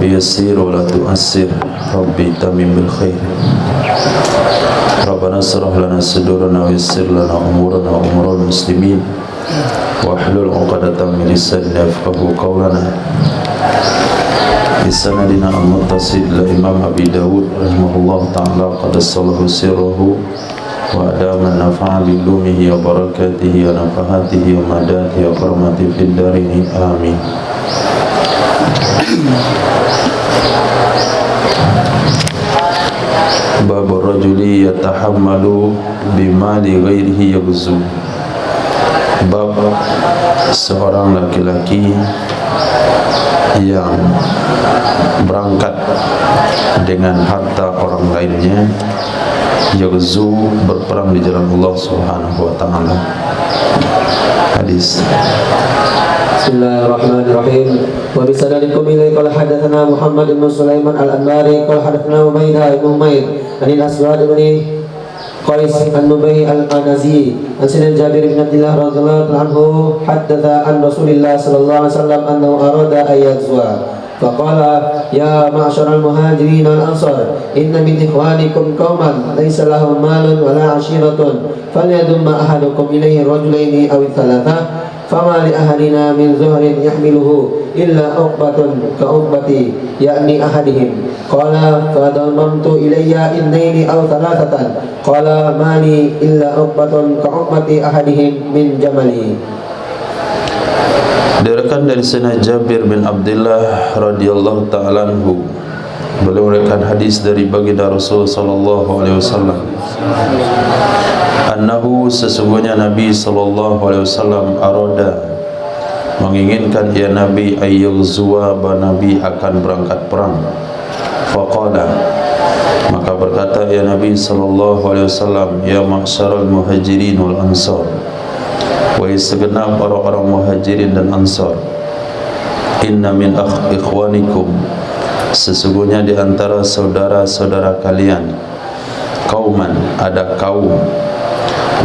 Rabbi yassir wa la tu'assir, Rabbi tamim bil khair. Rabbana shrah lana sudurana wa yassir lana umurana wa umurul muslimin wahlul 'uqdatam min lisani yafqahu qawlana. Bisanadina al-muttasil la Imam Abi Dawud rahimahullah ta'ala qad sallahu sirruhu wa adama nafa'a bilumihi wa barakatihi wa nafahatihi wa madatihi wa karamati fid darini amin. Bab rajuli yatahammalu bimali ghairihi yaghzu. Bab seorang laki-laki yang berangkat dengan harta orang lainnya, yaghzu, berperang di jalan Allah Subhanahu wa taala. Hadis. Bismillahirrahmanirrahim. Wa bisanadikum ilaihi qala hadatsana Muhammad bin Sulaiman al-Anbari qala hadatsana Umaydah bin Umayr anil Aswad bin Qais an-Nubai al-Anazi an Sayyidina Jabir bin Abdullah radhiyallahu anhu haddatsa an Rasulillah sallallahu alaihi wasallam annahu arada ayaghzuwa faqala ya ma'syaral muhajirin wal ansar inna min ikhwanikum qauman laysa lahum malun wala 'ashiratun falyadumma ahadukum ilayhi rajulaini aw thalatha fama li ahadina min zuhrin yahmiluhu illa uqbatun ka uqbati yakni ahadihim qala fadamamtu ilayya innaini aw thalathatan qala mali illa uqbatun ka uqbati ahadihim min jamali. Diriwayatkan dari Sayyidina Jabir bin Abdullah radhiyallahu ta'ala anhu, beliau meriwayatkan hadis dari baginda Rasul sallallahu alaihi wasallam, annahu, sesungguhnya Nabi sallallahu alaihi wasallam arada, menginginkan ya Nabi, ayyughzuwa, Nabi akan berangkat perang. Faqala, maka berkata ya Nabi sallallahu alaihi wasallam, ya ma'syaral muhajirin wal ansar, wahai segenap orang-orang muhajirin dan ansar, inna min ikhwanikum, sesungguhnya di antara saudara-saudara kalian, kauman, ada kaum,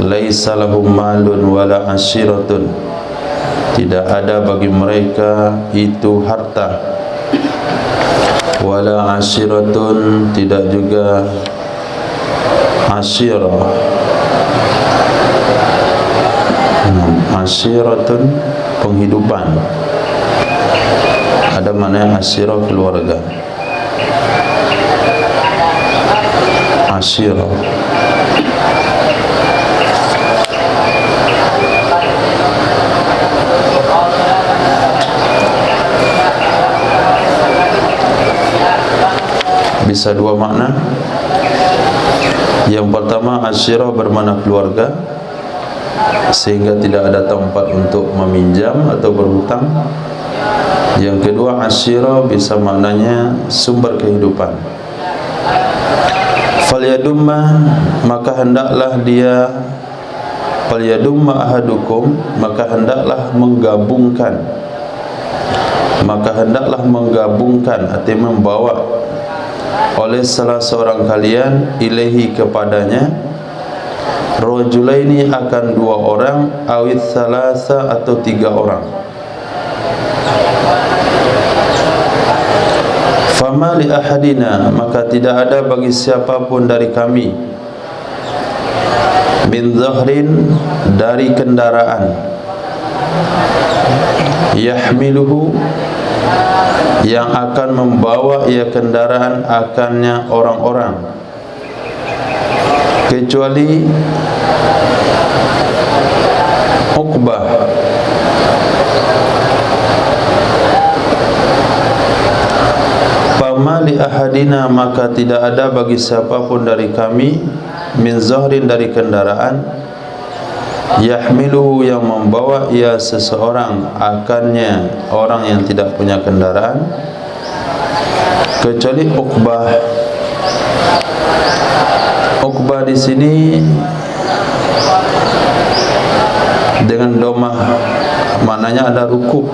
laisa lahum malun wala ashiratun, tidak ada bagi mereka itu harta, wala ashiratun, tidak juga ashirah. Ashiratun, penghidupan, ada mana ashirah, keluarga, ashirah. Bisa dua makna. Yang pertama, ashirah bermakna keluarga, sehingga tidak ada tempat untuk meminjam atau berhutang. Yang kedua, ashirah bisa maknanya sumber kehidupan. Falyadumma, maka hendaklah dia, falyadumma ahadukum, maka hendaklah menggabungkan, artinya membawa oleh salah seorang kalian, ilaihi, kepadanya, rajulaini, akan dua orang, awit salasa, atau tiga orang. Fama li ahadina, maka tidak ada bagi siapapun dari kami, min zahrin, dari kendaraan, yahmiluhu, yang akan membawa ia kendaraan akannya orang-orang, kecuali Uqbah. Fama li ahadina, maka tidak ada bagi siapapun dari kami, min zahrin, dari kendaraan, yahmiluhu, yang membawa ia seseorang akannya orang yang tidak punya kendaraan, kecuali Uqbah. Uqbah di sini dengan domah, maknanya ada rukub,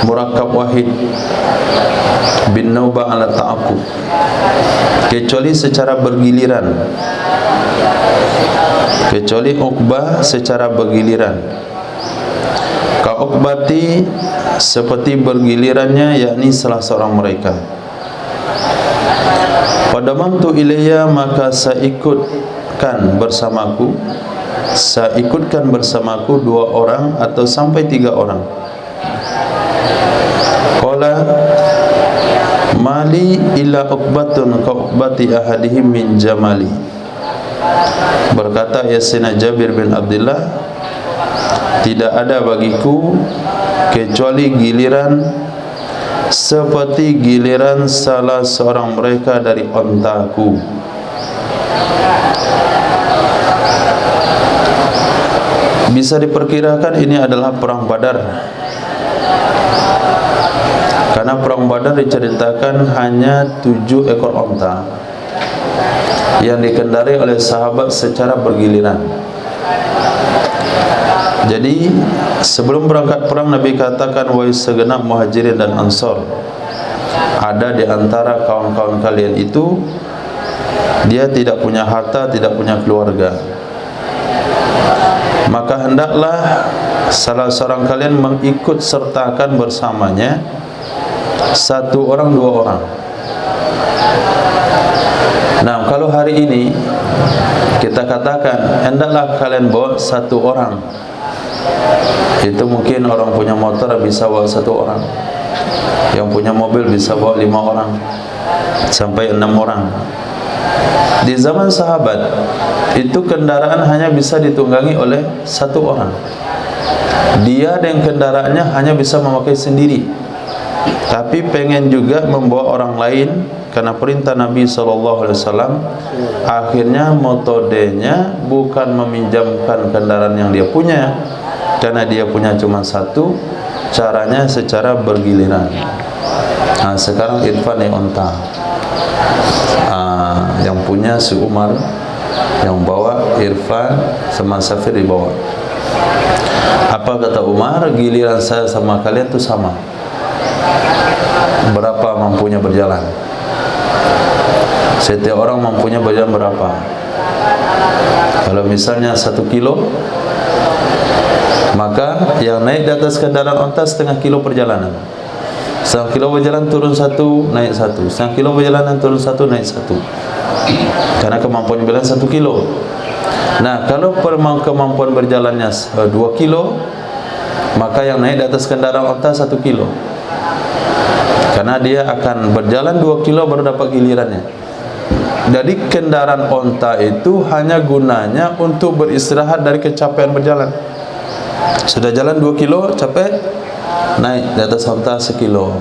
murakab wahid, bin naubah ala ta'aqub, kecuali secara bergiliran, kecuali Uqbah secara bergiliran. Ka'uqbati, seperti bergilirannya, yakni salah seorang mereka. Fadamantu ilayya, maka saya ikutkan bersamaku dua orang atau sampai 3 orang. Qala mali illa uqbatun ka'uqbati ahadihim min jamali. Berkata Sayyidina Jabir bin Abdullah, tidak ada bagiku kecuali giliran seperti giliran salah seorang mereka dari ontaku. Bisa diperkirakan ini adalah perang Badar, karena perang Badar diceritakan hanya 7 ekor onta yang dikendarai oleh sahabat secara bergiliran. Jadi sebelum berangkat perang, Nabi katakan, wahai segenap muhajirin dan ansor, ada di antara kawan-kawan kalian itu, dia tidak punya harta, tidak punya keluarga, maka hendaklah salah seorang kalian mengikut sertakan bersamanya 1 orang 2 orang. Nah, kalau hari ini kita katakan hendaklah kalian bawa 1 orang, itu mungkin orang punya motor bisa bawa 1 orang, yang punya mobil bisa bawa 5 orang sampai 6 orang. Di zaman sahabat itu kendaraan hanya bisa ditunggangi oleh 1 orang. Dia dan kendaraannya hanya bisa memakai sendiri, tapi pengen juga membawa orang lain karena perintah Nabi SAW. Akhirnya metodenya bukan meminjamkan kendaraan yang dia punya, karena dia punya cuma 1, caranya secara bergiliran. Nah, sekarang Irfan naik onta, yang punya si Umar, yang bawa Irfan sama Safir dibawa. Apa kata Umar? Giliran saya sama kalian tuh sama. Berapa mampunya berjalan? Setiap orang mampunya berjalan berapa? Kalau misalnya 1 kilo, maka yang naik di atas kendaraan onta setengah kilo perjalanan. Setengah kilo berjalan turun 1, naik 1. Setengah kilo berjalanan turun 1, naik 1. Karena kemampuan berjalan 1 kilo. Nah, kalau kemampuan berjalannya 2 kilo, maka yang naik di atas kendaraan onta 1 kilo. Karena dia akan berjalan 2 kilo baru dapat gilirannya. Jadi kendaraan onta itu hanya gunanya untuk beristirahat dari kecapean berjalan. Sudah jalan 2 kilo, capek, naik di atas onta 1 kilo.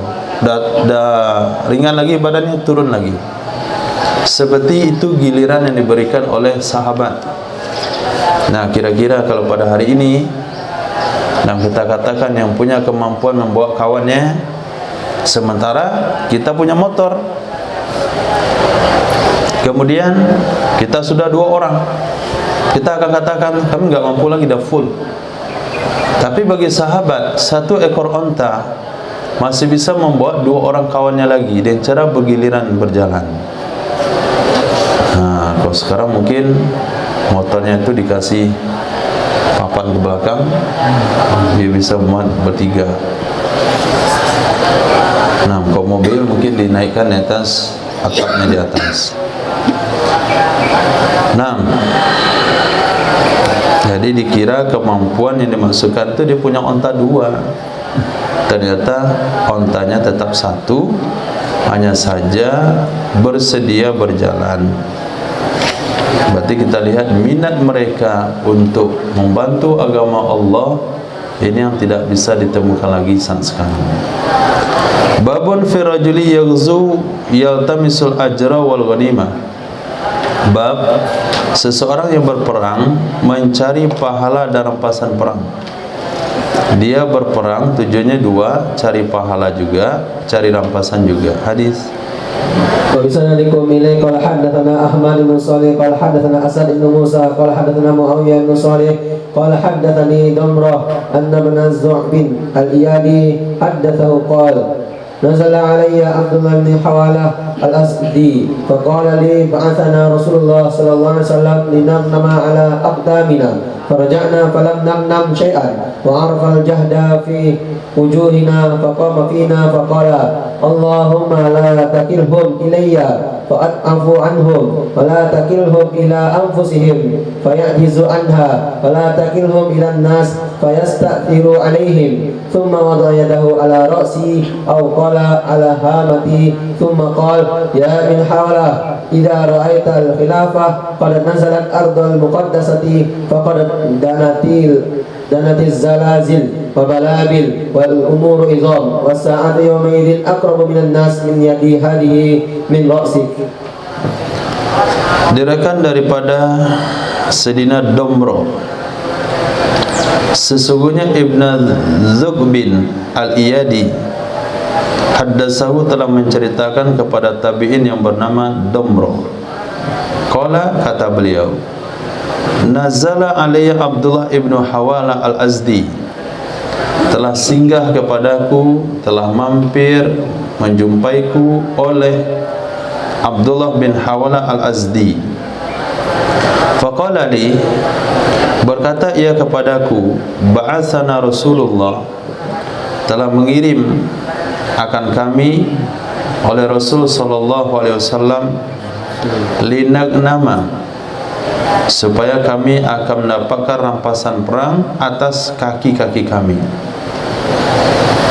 Dah ringan lagi badannya, turun lagi. Seperti itu giliran yang diberikan oleh sahabat. Nah, kira-kira kalau pada hari ini, dan kita katakan yang punya kemampuan membawa kawannya, sementara kita punya motor, kemudian kita sudah 2 orang, kita akan katakan kami nggak mampu lagi, dah full. Tapi bagi sahabat, 1 ekor onta masih bisa membawa 2 orang kawannya lagi dengan cara bergiliran berjalan. Nah, kalau sekarang mungkin motornya itu dikasih papan ke belakang, dia bisa muat bertiga. Nah, kalau mobil mungkin dinaikkan di atas, atapnya di atas. Nah, jadi dikira kemampuan yang dimaksudkan itu dia punya onta 2. Ternyata ontanya tetap 1, hanya saja bersedia berjalan. Berarti kita lihat minat mereka untuk membantu agama Allah, ini yang tidak bisa ditemukan lagi saat sekarang. Babun fi rajuli yaghzu yaltamisul ajra wal ghanimah. Bab seseorang yang berperang mencari pahala dan rampasan perang. Dia berperang tujuannya 2, cari pahala juga, cari rampasan juga. Hadis. وبسندكم إليه قال حدثنا أحمد بن صالح قال حدثنا أسد بن موسى قال حدثنا معاوية بن صالح قال حدثني دمرة أن ابن الزعب الإيادي حدثه قال نزل علي عبد الله بن حوالة الأسدي فقال لي بعثنا رسول الله صلى الله عليه وسلم لنغنم على أقدامنا فرجعنا فلم نغنم شيئا وعرف الجهد في وجوهنا فقام فينا فقال اللهم لا تكلهم إلي فأعفو عنهم ولا تكلهم إلى أنفسهم فيعجز عنها ولا تكلهم إلى الناس فيستأثر عليهم ثم وضع يده على رأسي أو قال على هامتي ثم قال يا ابن حولة إذا رأيت الخلافة قد نزلت أرض المقدسة فقد دنت الزلازل وبلابل والأمور عظام والساعة يومئذ أقرب من الناس من يدي هذه من رأسك. Diriwayatkan daripada Sayyidina Domro, sesungguhnya Ibn Zughbin Al-Iyadi haddatsahu telah menceritakan kepada tabi'in yang bernama Domro. Qala, kata beliau, nazala alayya Abdullah ibn Hawala al-Azdi, telah singgah kepadaku, telah mampir menjumpaiku oleh Abdullah bin Hawala al-Azdi. Faqala li, berkata ia kepadaku, ba'atsana Rasulullah, telah mengirim akan kami oleh Rasul sallallahu alaihi wasallam linagnama, supaya kami akan mendapatkan rampasan perang atas kaki-kaki kami.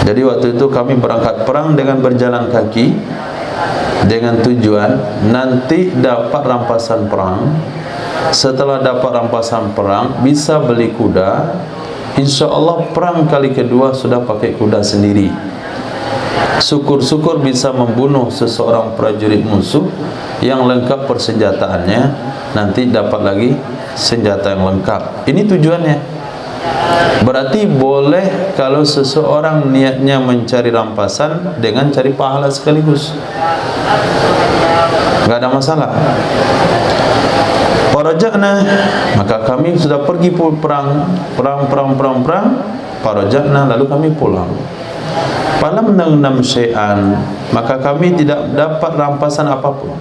Jadi waktu itu kami berangkat perang dengan berjalan kaki, dengan tujuan nanti dapat rampasan perang. Setelah dapat rampasan perang, bisa beli kuda. Insya Allah perang kali kedua sudah pakai kuda sendiri. Syukur-syukur bisa membunuh seseorang prajurit musuh yang lengkap persenjataannya, nanti dapat lagi senjata yang lengkap. Ini tujuannya. Berarti boleh kalau seseorang niatnya mencari rampasan dengan cari pahala sekaligus, nggak ada masalah. Faraja'na, maka kami sudah pergi perang. Faraja'na, lalu kami pulang. Falam nagnam syai'an, maka kami tidak dapat rampasan apapun.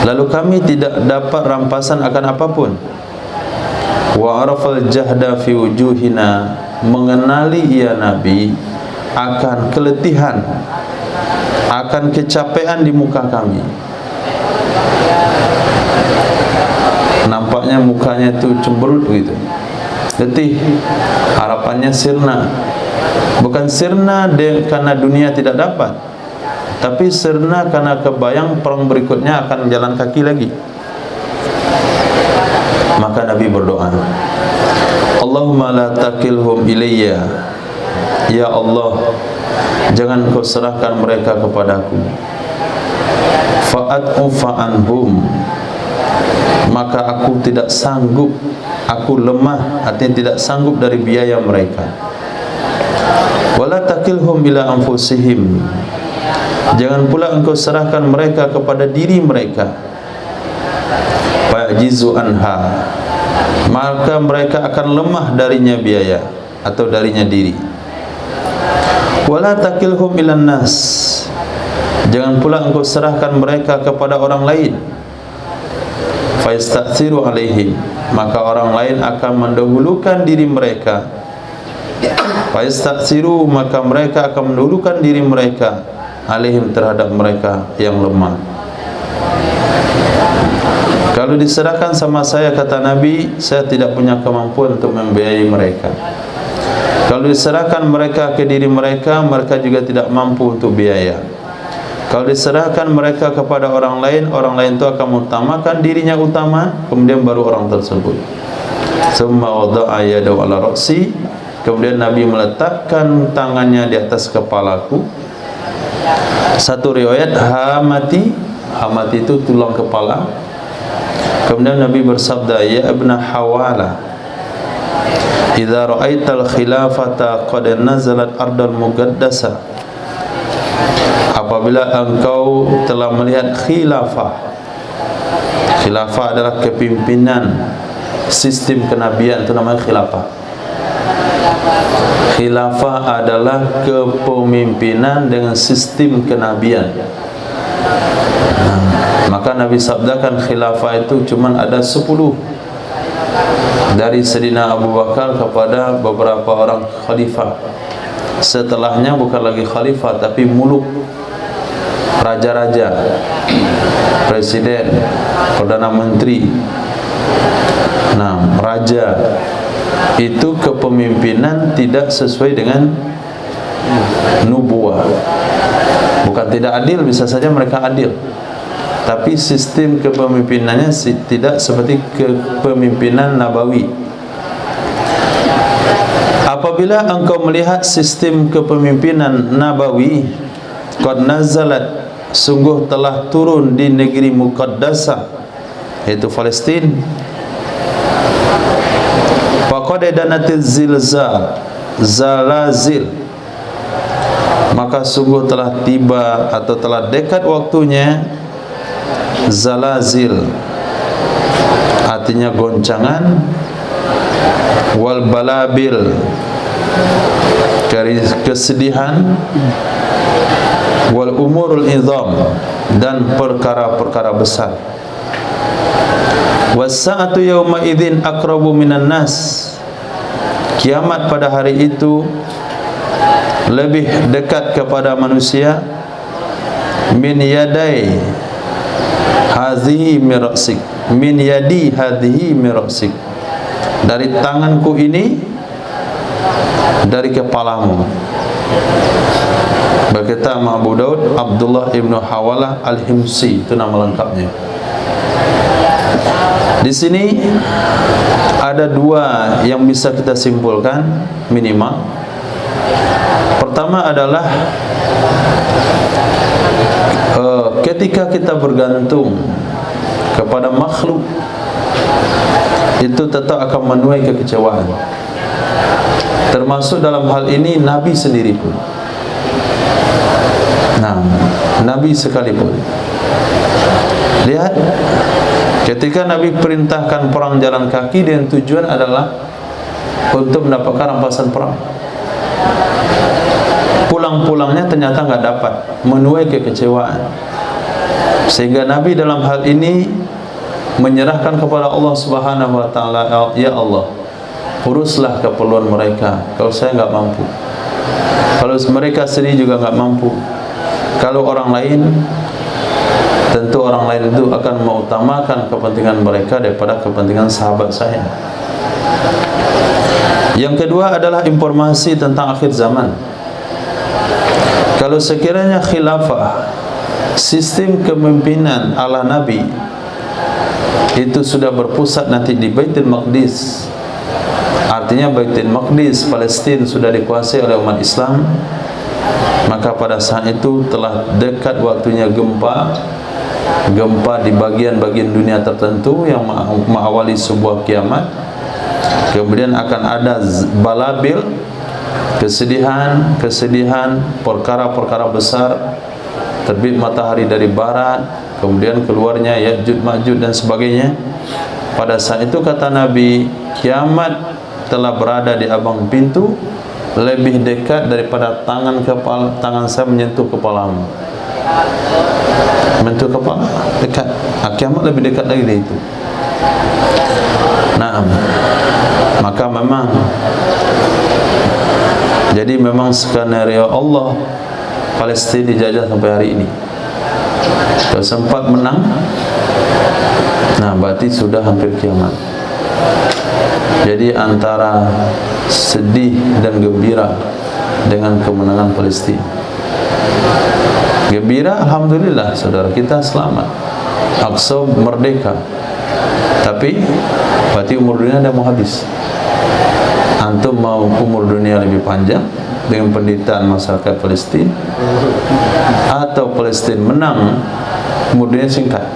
Lalu kami tidak dapat rampasan akan apapun. Wa arafal jahda fi wujuhina, mengenali ia Nabi akan keletihan, akan kecapean di muka kami. Nampaknya mukanya itu cemberut gitu, letih, harapannya sirna. Bukan sirna karena dunia tidak dapat, tapi sirna karena kebayang perang berikutnya akan jalan kaki lagi. Maka Nabi berdoa, Allahumma la takilhum ilayya, ya Allah, jangan kau serahkan mereka kepadaku. Fa'at'u fa'anhum, maka aku tidak sanggup, aku lemah, artinya tidak sanggup dari biaya mereka. Wala takilhum ila anfusihim, jangan pula engkau serahkan mereka kepada diri mereka. Fa'jizu anha, maka mereka akan lemah darinya biaya atau darinya diri. Wala takilhum ilan nas, jangan pula engkau serahkan mereka kepada orang lain. Fayastaksiru alaihim, maka orang lain akan mendahulukan diri mereka. Fayastaksiru, maka mereka akan mendahulukan diri mereka alaihim, terhadap mereka yang lemah. Kalau diserahkan sama saya, kata Nabi, saya tidak punya kemampuan untuk membiayai mereka. Kalau diserahkan mereka ke diri mereka, mereka juga tidak mampu untuk biaya. Kalau diserahkan mereka kepada orang lain itu akan mengutamakan dirinya utama, kemudian baru orang tersebut. Summa wada'a yadahu ala ra'si, kemudian Nabi meletakkan tangannya di atas kepalaku. Satu riwayat hamati, hamati itu tulang kepala. Kemudian Nabi bersabda, ya ibn Hawala, idza ra'aital khilafata qad nazalat ardal muqaddasah, apabila engkau telah melihat khilafah. Khilafah adalah kepimpinan, sistem kenabian, itu namanya khilafah. Khilafah adalah kepemimpinan dengan sistem kenabian. Maka Nabi sabdakan khilafah itu cuma ada 10. dari Sayyidina Abu Bakar kepada beberapa orang khalifah. Setelahnya bukan lagi khalifah tapi muluk, raja-raja, presiden, perdana menteri. Nah, raja itu kepemimpinan tidak sesuai dengan nubuah. Bukan tidak adil, bisa saja mereka adil, tapi sistem kepemimpinannya tidak seperti kepemimpinan Nabawi. Apabila engkau melihat sistem kepemimpinan Nabawi, qad nazalat, sungguh telah turun di negeri muqaddasah, yaitu Palestin. Faqad danatiz zilzal, zalazil, maka sungguh telah tiba atau telah dekat waktunya zalazil, artinya goncangan, wal balabil, kesedihan, wal umurul idham, dan perkara-perkara besar. Was-sa'atu yawma idzin aqrabu minan nas, kiamat pada hari itu lebih dekat kepada manusia min yadai hadhihi mirasik, min yadi hadhihi mirasik, dari tanganku ini, dari kepalamu. Berkata Abu Daud, Abdullah ibnu Hawalah al-Himsi, itu nama lengkapnya. Di sini ada dua yang bisa kita simpulkan minimal. Pertama adalah ketika kita bergantung kepada makhluk, itu tetap akan menuai kekecewaan. Termasuk dalam hal ini Nabi sendiri pun. Nah, Nabi sekalipun. Lihat, ketika Nabi perintahkan perang jalan kaki dengan tujuan adalah untuk mendapatkan rampasan perang, pulang-pulangnya ternyata nggak dapat, menuai kekecewaan. Sehingga Nabi dalam hal ini menyerahkan kepada Allah Subhanahu wa taala, ya Allah, uruslah keperluan mereka, kalau saya nggak mampu. Kalau mereka sendiri juga nggak mampu. Kalau orang lain, tentu orang lain itu akan mengutamakan kepentingan mereka daripada kepentingan sahabat saya. Yang kedua adalah informasi tentang akhir zaman. Kalau sekiranya khilafah, sistem kepemimpinan ala Nabi itu sudah berpusat nanti di Baitul Maqdis, artinya Baitul Maqdis, Palestin sudah dikuasai oleh umat Islam, maka pada saat itu telah dekat waktunya gempa di bagian-bagian dunia tertentu yang mengawali sebuah kiamat. Kemudian akan ada balabil, kesedihan, perkara-perkara besar, terbit matahari dari barat, kemudian keluarnya Ya'juj Ma'juj dan sebagainya. Pada saat itu kata Nabi, kiamat telah berada di abang pintu, lebih dekat daripada tangan saya menyentuh kepalamu. Menyentuh kepala, dekat. Kiamat lebih dekat lagi dari itu. Nah, maka memang, jadi memang skenario Allah Palestin dijajah sampai hari ini. Kalau sempat menang, nah berarti sudah hampir kiamat. Jadi antara sedih dan gembira dengan kemenangan Palestin. Gembira, alhamdulillah saudara kita selamat, Aqsa merdeka. Tapi berarti umur dunia dah mau habis. Antum mau umur dunia lebih panjang dengan penderitaan masyarakat Palestin, atau Palestin menang, umur dunia singkat?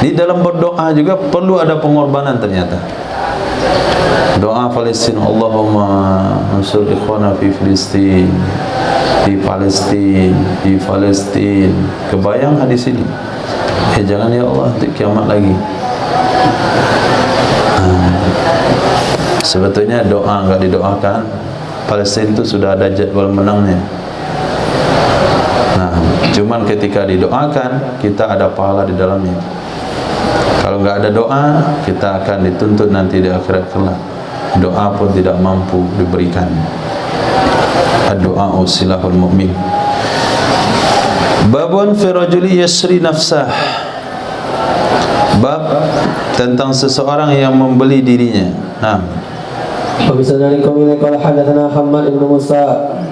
Di dalam berdoa juga perlu ada pengorbanan ternyata. Doa Palestin, Allahumma ansur ikhwana fi Filistin, di Palestin. Kebayang hadis ini? Jangan ya Allah, untuk kiamat lagi. Sebetulnya doa enggak didoakan, Palestin itu sudah ada jadwal menangnya. Nah, Cuman ketika didoakan, kita ada pahala di dalamnya. Kalau nggak ada doa, kita akan dituntut nanti di akhirat kelak. Doa pun tidak mampu diberikan. Doa silahul mu'min. Babun fi rajuli yasri nafsah. Bab tentang seseorang yang membeli dirinya. Nah, وبسنانكم إليك قال حدثنا حماد بن موسى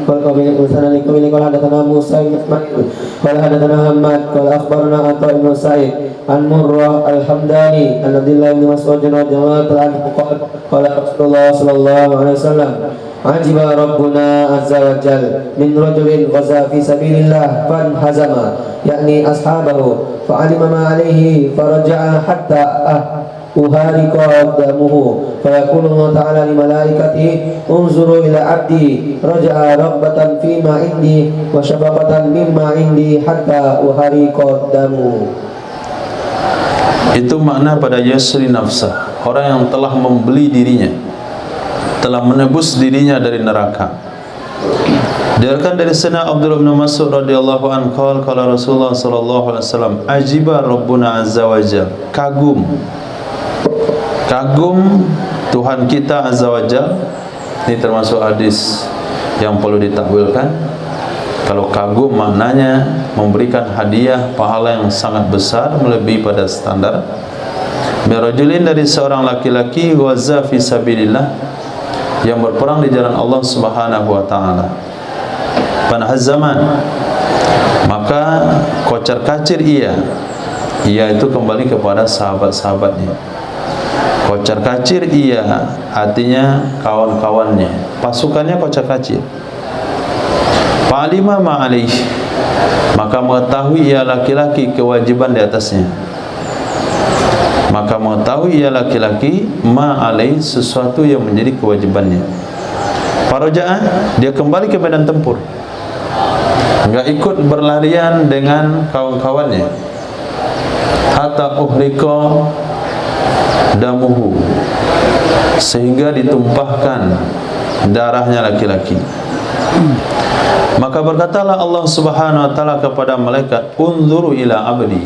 وبسنانكم إليك قال حدثنا موسى بن إسماعيل قال حدثنا حماد قال أخبرنا عطاء بن سعيد عن مرة الحمداني عن عبد الله بن مسعود رضي الله عنه قال قال رسول الله صلى الله عليه وسلم عجب ربنا عز وجل من رجل غزا في سبيل الله فانهزم يعني أصحابه فعلم ما عليه فرجع حتى أهارق دمه فيقول الله تعالى لملائكته انظروا إلى عبدي رجع رغبة فيما عندي وشفقة مما عندي حتى أهارق دمه. Itu makna pada yasri nafsah, orang yang telah membeli dirinya, telah menebus dirinya dari neraka. Diriwayatkan dari Sayyidina Abdullah bin Mas'ud radhiyallahu anhu qala Rasulullah sallallahu alaihi wasallam ajiba rabbuna azza wajalla, kagum Tuhan kita azza wajalla. Ini termasuk hadis yang perlu ditakwilkan. Kalau kagum maknanya memberikan hadiah pahala yang sangat besar, melebihi pada standar. Birajulin, dari seorang laki-laki ghaza fi sabilillah, yang berperang di jalan Allah Subhanahu wa taala. Panhazaman, maka kocar-kacir ia itu kembali kepada sahabat-sahabatnya. Kocar-kacir ia artinya kawan-kawannya, pasukannya kocar-kacir. Fa'alima ma'alaih, maka mengetahui ia laki-laki kewajiban di atasnya. Maka mengetahui ia laki-laki ma'alaih, sesuatu yang menjadi kewajibannya. Faraja'ah, dia kembali ke medan tempur, enggak ikut berlarian dengan kawan-kawannya. Hatta uhriqa damuhu, sehingga ditumpahkan darahnya laki-laki. Maka berkatalah Allah Subhanahu wa taala kepada malaikat, unzuru ila abdi,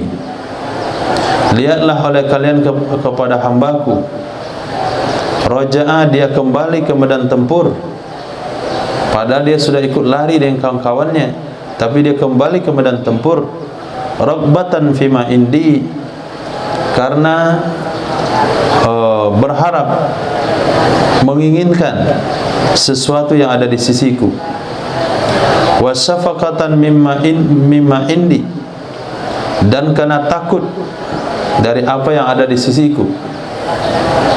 lihatlah oleh kalian kepada hambaku. Raja'a, dia kembali ke medan tempur, padahal dia sudah ikut lari dengan kawan-kawannya, tapi dia kembali ke medan tempur. Raghbatan fima indi, karena berharap, menginginkan sesuatu yang ada di sisiku. Wasafaqatan mimma indi, dan karena takut dari apa yang ada di sisiku.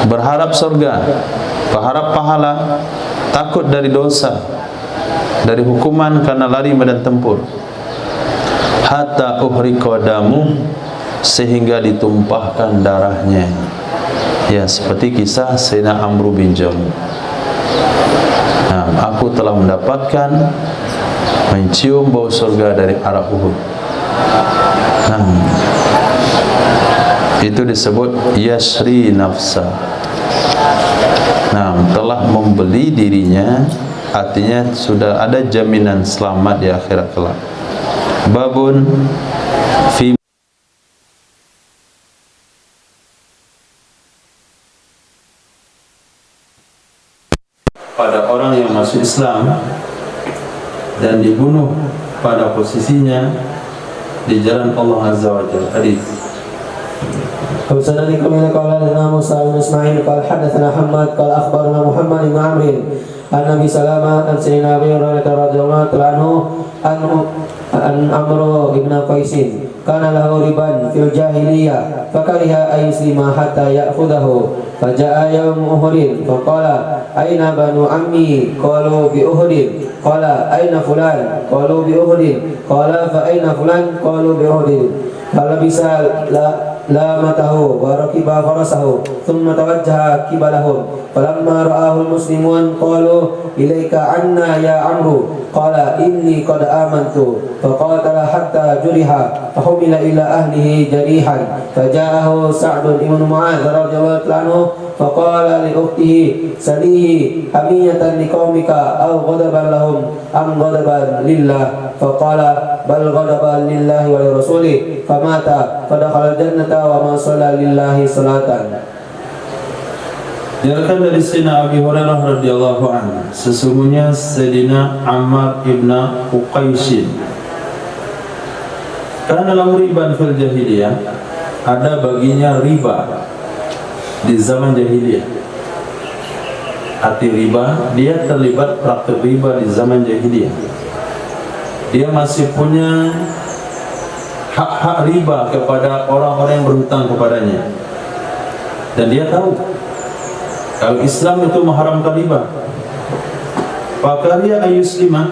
Berharap surga, berharap pahala, takut dari dosa, dari hukuman karena lari medan tempur. Hatta uhriqa damu, sehingga ditumpahkan darahnya. Ya, seperti kisah Sayyidina Amr bin Jamuh. Nah, aku telah mendapatkan mencium bau surga dari arah Uhud. Nah, itu disebut yasri nafsa. Nah, telah membeli dirinya, artinya sudah ada jaminan selamat di akhirat kelak. Babun fi pada orang yang masuk Islam dan dibunuh pada posisinya di jalan Allah Azza wa Jalla. Hadis. وبسنانكم إليك قال حدثنا موسى بن إسماعيل قال حدثنا حماد قال أخبرنا محمد بن عمرو عن أبي سلمة عن سيدنا أبي هريرة رضي الله عنه عن عمرو بن قيس كان له ربا في الجاهلية فكره أن يسلم حتى يأخذه فجاء يوم أحد فقال أين بنو عمي قالوا بأحد قال أين فلان قالوا بأحد قال فأين فلان قالوا بأحد فلبس لامته وركب فرسه ثم توجه قبلهم فلما رآه المسلمون قالوا إليك عنا يا عمرو قال إني قد آمنت فقاتل حتى جرح فحمل إلى أهله جريحا فجاءه سعد بن معاذ رضي الله عنه فقال لأخته سليه حمية لقومك أو غضبا لهم أم غضبا لله فقال bal ghadaba lillahi wa lirasuli famata fadakhala jannata wa ma shalla lillahi salatan. Diriwayatkan dari Sayyidina Abi Hurairah radhiyallahu anhu, sesungguhnya Sayyidina Ammar ibn Uqais karena dalam riba fil jahiliyah, ada baginya riba di zaman jahiliyah. Arti riba, dia terlibat praktik riba di zaman jahiliyah. Dia masih punya hak-hak riba kepada orang-orang yang berhutang kepadanya, dan dia tahu kalau Islam itu mengharamkan riba. Maka dia ayuslimah,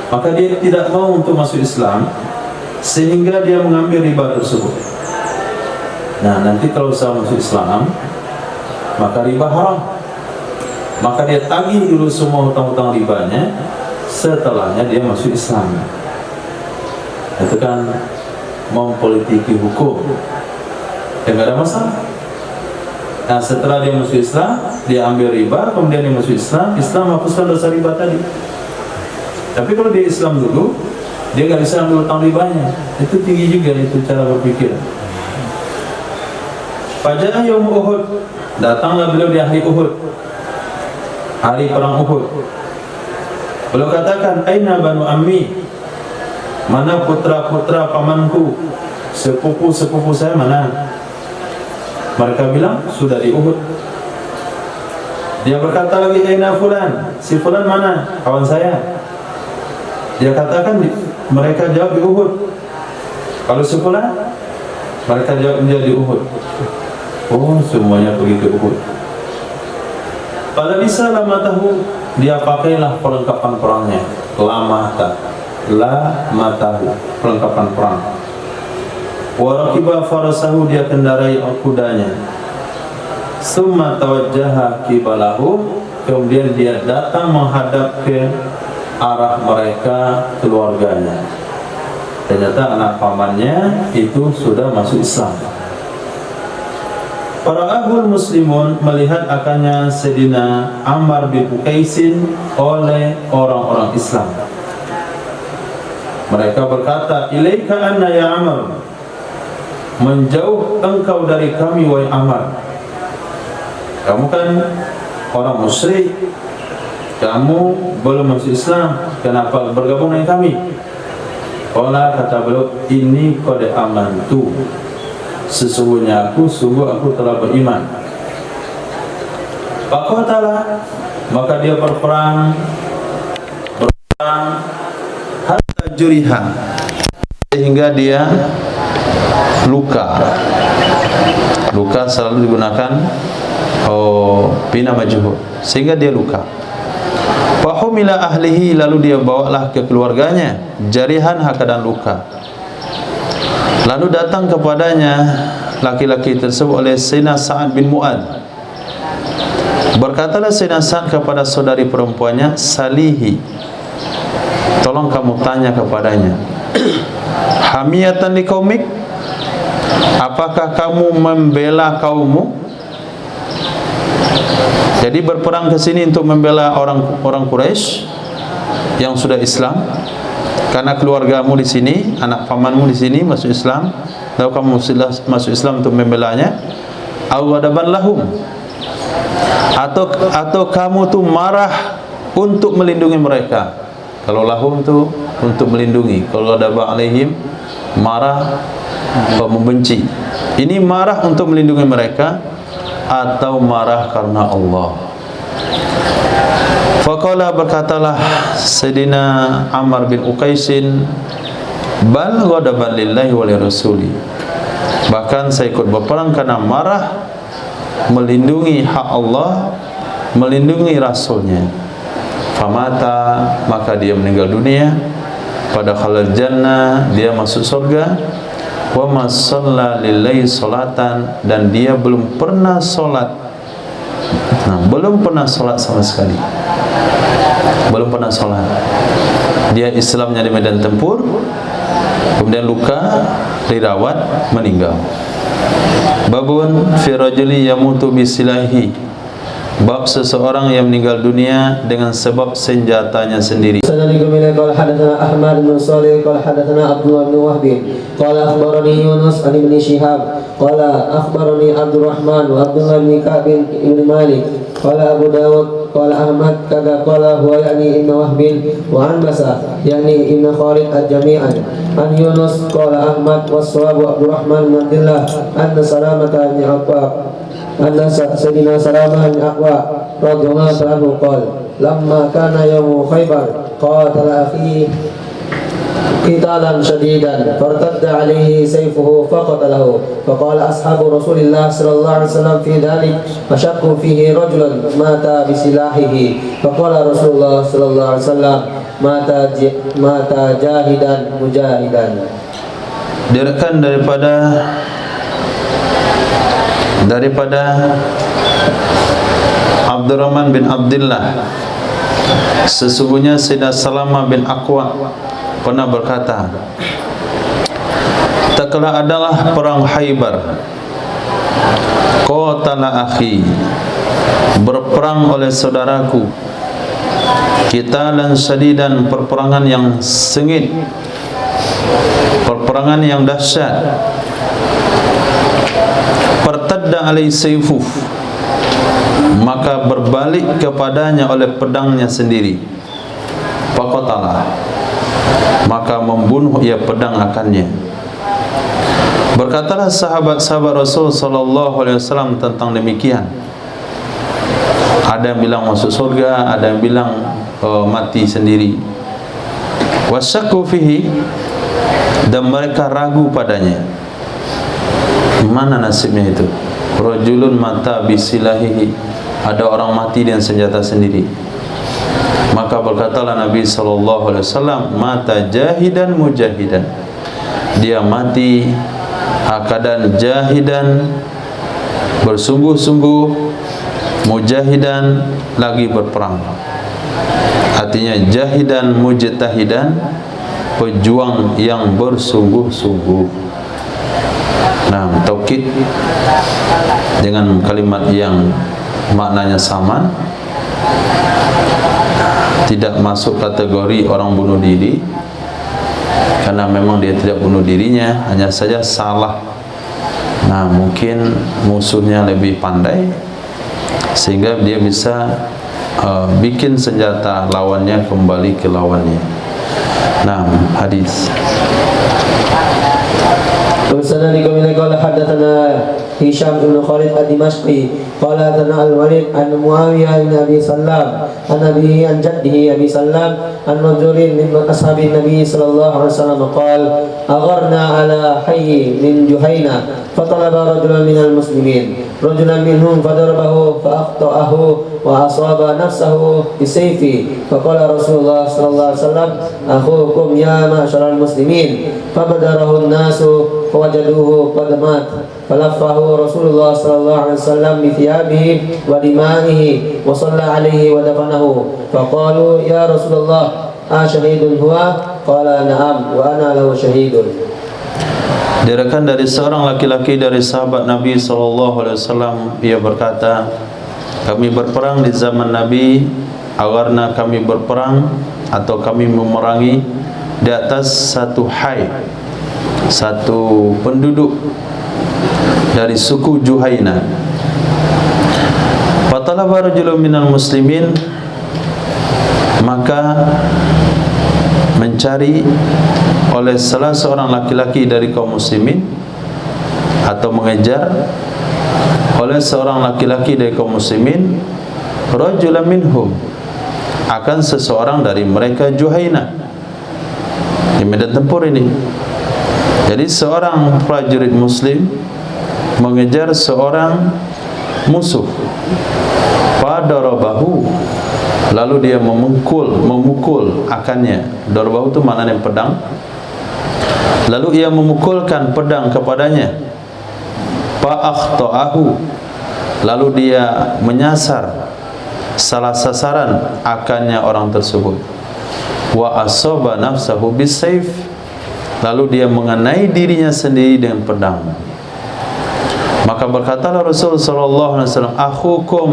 maka dia tidak mau untuk masuk Islam, sehingga dia mengambil riba tersebut. Nah, nanti kalau saya masuk Islam, maka riba haram. Maka dia tagih dulu semua hutang-hutang ribanya, setelahnya dia masuk Islam. Itu kan mempolitiki hukum, ya nggak ada masalah. Nah, setelah dia masuk Islam, dia ambil riba, kemudian dia masuk Islam, Islam hapuskan dosa riba tadi. Tapi kalau dia Islam dulu, dia nggak bisa ambil hutang ribanya. Itu tinggi juga itu cara berpikir. Pada Yaum Uhud, datanglah beliau di hari Uhud, hari perang Uhud. Beliau katakan, aina banu ammi, mana putra-putra pamanku, sepupu-sepupu saya mana? Mereka bilang, sudah di Uhud. Dia berkata lagi, aina fulan, si fulan mana? Kawan saya. Dia katakan, mereka jawab di Uhud. Kalau si fulan, mereka jawab dia di Uhud. Oh, semuanya pergi ke Uhud. Pada bisa lama tahu, dia pakailah perlengkapan perangnya. Lama tahu, perlengkapan perang. Warakiba farasahu, dia kendarai kudanya. Summa tawajjaha kibalahu, kemudian dia datang menghadap ke arah mereka, keluarganya. Ternyata anak pamannya itu sudah masuk Islam. Para ahul muslimun melihat akannya Sayyidina Ammar bin Uqaisin oleh orang-orang Islam. Mereka berkata, ilaika anna ya Ammar, menjauh engkau dari kami wahai Ammar. Kamu kan orang musyrik, kamu belum masuk Islam, kenapa bergabung dengan kami? Qala, kata beliau, ini qad amantu, sesungguhnya aku telah beriman. Faqatala, maka dia berperang hatta juriha, sehingga dia luka selalu digunakan bina majhul, sehingga dia luka. Fahumila ahlihi, lalu dia bawalah ke keluarganya, jarihan hakadan luka. Lalu datang kepadanya laki-laki tersebut oleh Sayyidina Sa'ad bin Mu'ad. Berkatalah Sayyidina Sa'ad kepada saudari perempuannya, salihi, tolong kamu tanya kepadanya, hamiyatan li qaumik, apakah kamu membela kaummu? Jadi berperang ke sini untuk membela orang Quraisy yang sudah Islam, karena keluargamu di sini, anak pamanmu di sini masuk Islam, lalu kamu masuk Islam untuk membelanya. Aw ghadaban lahum, atau kamu tuh marah untuk melindungi mereka. Kalau lahum tuh untuk melindungi, kalau ghadaba alaihim marah atau membenci. Ini marah untuk melindungi mereka atau marah karena Allah. Faqala, berkatalah Sayyidina Ammar bin Uqaisin, bal ghadaban lillahi wa lirasuli, bahkan saya ikut berperang karena marah melindungi hak Allah, melindungi Rasulnya. Famata, maka dia meninggal dunia. Pada khalal jannah, dia masuk surga. Wa ma shalla lillahi salatan, dan dia belum pernah sholat. Nah, belum pernah sholat sama sekali, belum pernah sholat. Dia Islamnya di medan tempur, kemudian luka, dirawat, meninggal. Babun fi rajuli yamutu bisilahi, bab seseorang yang meninggal dunia dengan sebab senjatanya sendiri. Sanadikum ilaihi qala hadatsana Ahmad bin Shalih qala hadatsana Abdullah bin Wahb qala akhbarani Yunus an ibn Shihab qala akhbarani Abdurrahman wa Abdullah bin Ka'b bin Malik qala Abu Dawud qala Ahmad kada qala huwa yani ibn Wahb wa an Basa yani ibn Khalid al-Jami'an an Yunus qala Ahmad was-sawab Abdurrahman bin Abdullah anna salamata bin Aqwa anna sayyidina Salamah bin Aqwa radhiyallahu anhu qala lamma kana yawm Khaybar qatala akhi qitalan shadidan fartadda alayhi sayfuhu faqatalahu faqala ashabu Rasulillah sallallahu alaihi wasallam fi dhalik fashaqu fihi rajulan mata bisilahihi faqala Rasulullah sallallahu alaihi wasallam mata jahidan mujahidan. Dirikan daripada Abdurrahman bin Abdullah, sesungguhnya Sayyidina Salamah bin Aqwa pernah berkata, tak kala adalah perang Khaybar, qatala akhi, berperang oleh saudaraku, qitalan syadidan, perperangan yang sengit, perperangan yang dahsyat. Fartadda alaihi sayfuh, maka berbalik kepadanya oleh pedangnya sendiri. Faqatalah, maka membunuh ia pedang akannya. Berkatalah sahabat-sahabat Rasul sallallahu alaihi wasallam tentang demikian. Ada yang bilang masuk surga, ada yang bilang mati sendiri. Wasyakku fihi, dan mereka ragu padanya. Mana nasibnya itu? Rajulun mata bisilahihi, ada orang mati dengan senjata sendiri. Maka berkatalah Nabi sallallahu alaihi wasallam, mata jahidan mujahidan, dia mati keadaan jahidan, bersungguh-sungguh, mujahidan, lagi berperang. Artinya jahidan mujtahidan, pejuang yang bersungguh-sungguh. Nah, taukid dengan kalimat yang maknanya sama, tidak masuk kategori orang bunuh diri, karena memang dia tidak bunuh dirinya, hanya saja salah. Nah, mungkin musuhnya lebih pandai sehingga dia bisa bikin senjata lawannya kembali ke lawannya. Nah, hadis. Sanadikum ilaihi qala hadatsana Hisham bin Khalid ad-Dimashqi qala hadatsana al-Walid an Muawiyah bin Abi Sallam an Nabi an jaddihi Abi Sallam an rajulin min ashabin Nabi sallallahu alaihi wasallam qala agharna ala hayy min Juhayna fatalaba rajulan minal muslimin rajulan minhum fadarabahu faqta'ahu wa asaba nafsahu bisayfi faqala Rasulullah sallallahu alaihi wasallam akhukum ya ma'syaral muslimin fabadarahu an-nasu fawajaduhu qad mat falaffahu Rasulullah sallallahu alaihi wasallam bi thiyabihi wa dimaihi wa shalla alaihi wa dafanahu faqalu ya Rasulullah ashahidun huwa qala na'am wa ana lahu syahidun. Dirikan dari seorang laki-laki dari sahabat Nabi sallallahu alaihi wasallam, ia berkata, kami berperang di zaman Nabi, agarna kami berperang atau kami memerangi di atas satu hay, satu penduduk dari suku Juhayna. Fatalaba rajulun minal muslimin, maka mencari oleh salah seorang laki-laki dari kaum muslimin, atau mengejar oleh seorang laki-laki dari kaum muslimin, rajulan minhum, akan seseorang dari mereka Juhayna di medan tempur ini. Jadi seorang prajurit muslim mengejar seorang musuh, fadarabahu, lalu dia memukul akannya. Darabahu itu maknanya pedang. Lalu ia memukulkan pedang kepadanya, fa'akhta'ahu, lalu dia menyasar, salah sasaran akannya orang tersebut. Wa asaba nafsahu bisayf, lalu dia mengenai dirinya sendiri dengan pedang. Maka berkatalah Rasul sallallahu alaihi wasallam, akhukum,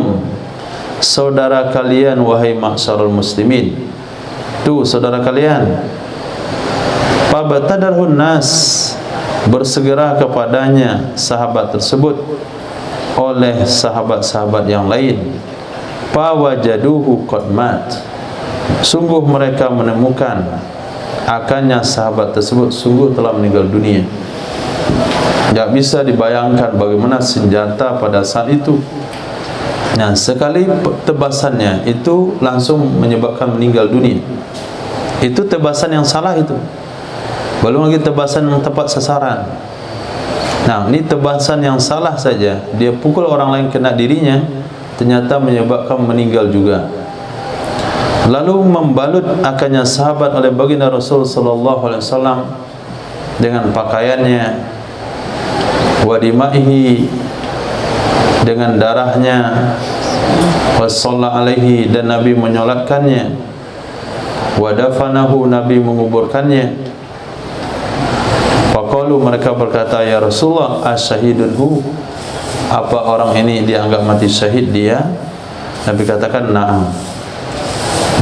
saudara kalian wahai ma'syarul muslimin. Tu saudara kalian. Fabtadarhun nas, bersegera kepadanya sahabat tersebut oleh sahabat-sahabat yang lain. Fawajaduhu qad mat, sungguh mereka menemukan akannya sahabat tersebut sungguh telah meninggal dunia. Tak bisa dibayangkan bagaimana senjata pada saat itu. Nah, sekali tebasannya itu langsung menyebabkan meninggal dunia. Itu tebasan yang salah itu. Belum lagi tebasan yang tepat sasaran. Nah, ini tebasan yang salah saja. Dia pukul orang lain kena dirinya, ternyata menyebabkan meninggal juga. Lalu membalut akannya sahabat oleh baginda Rasul sallallahu alaihi wasallam dengan pakaiannya, wa dimaihi, dengan darahnya, wa shalla alaihi, dan Nabi menyolatkannya, wa dafanahu, Nabi menguburkannya. Faqalu, mereka berkata, ya Rasulullah, asyahidunhu, apa orang ini dianggap mati syahid dia? Nabi katakan, na'am,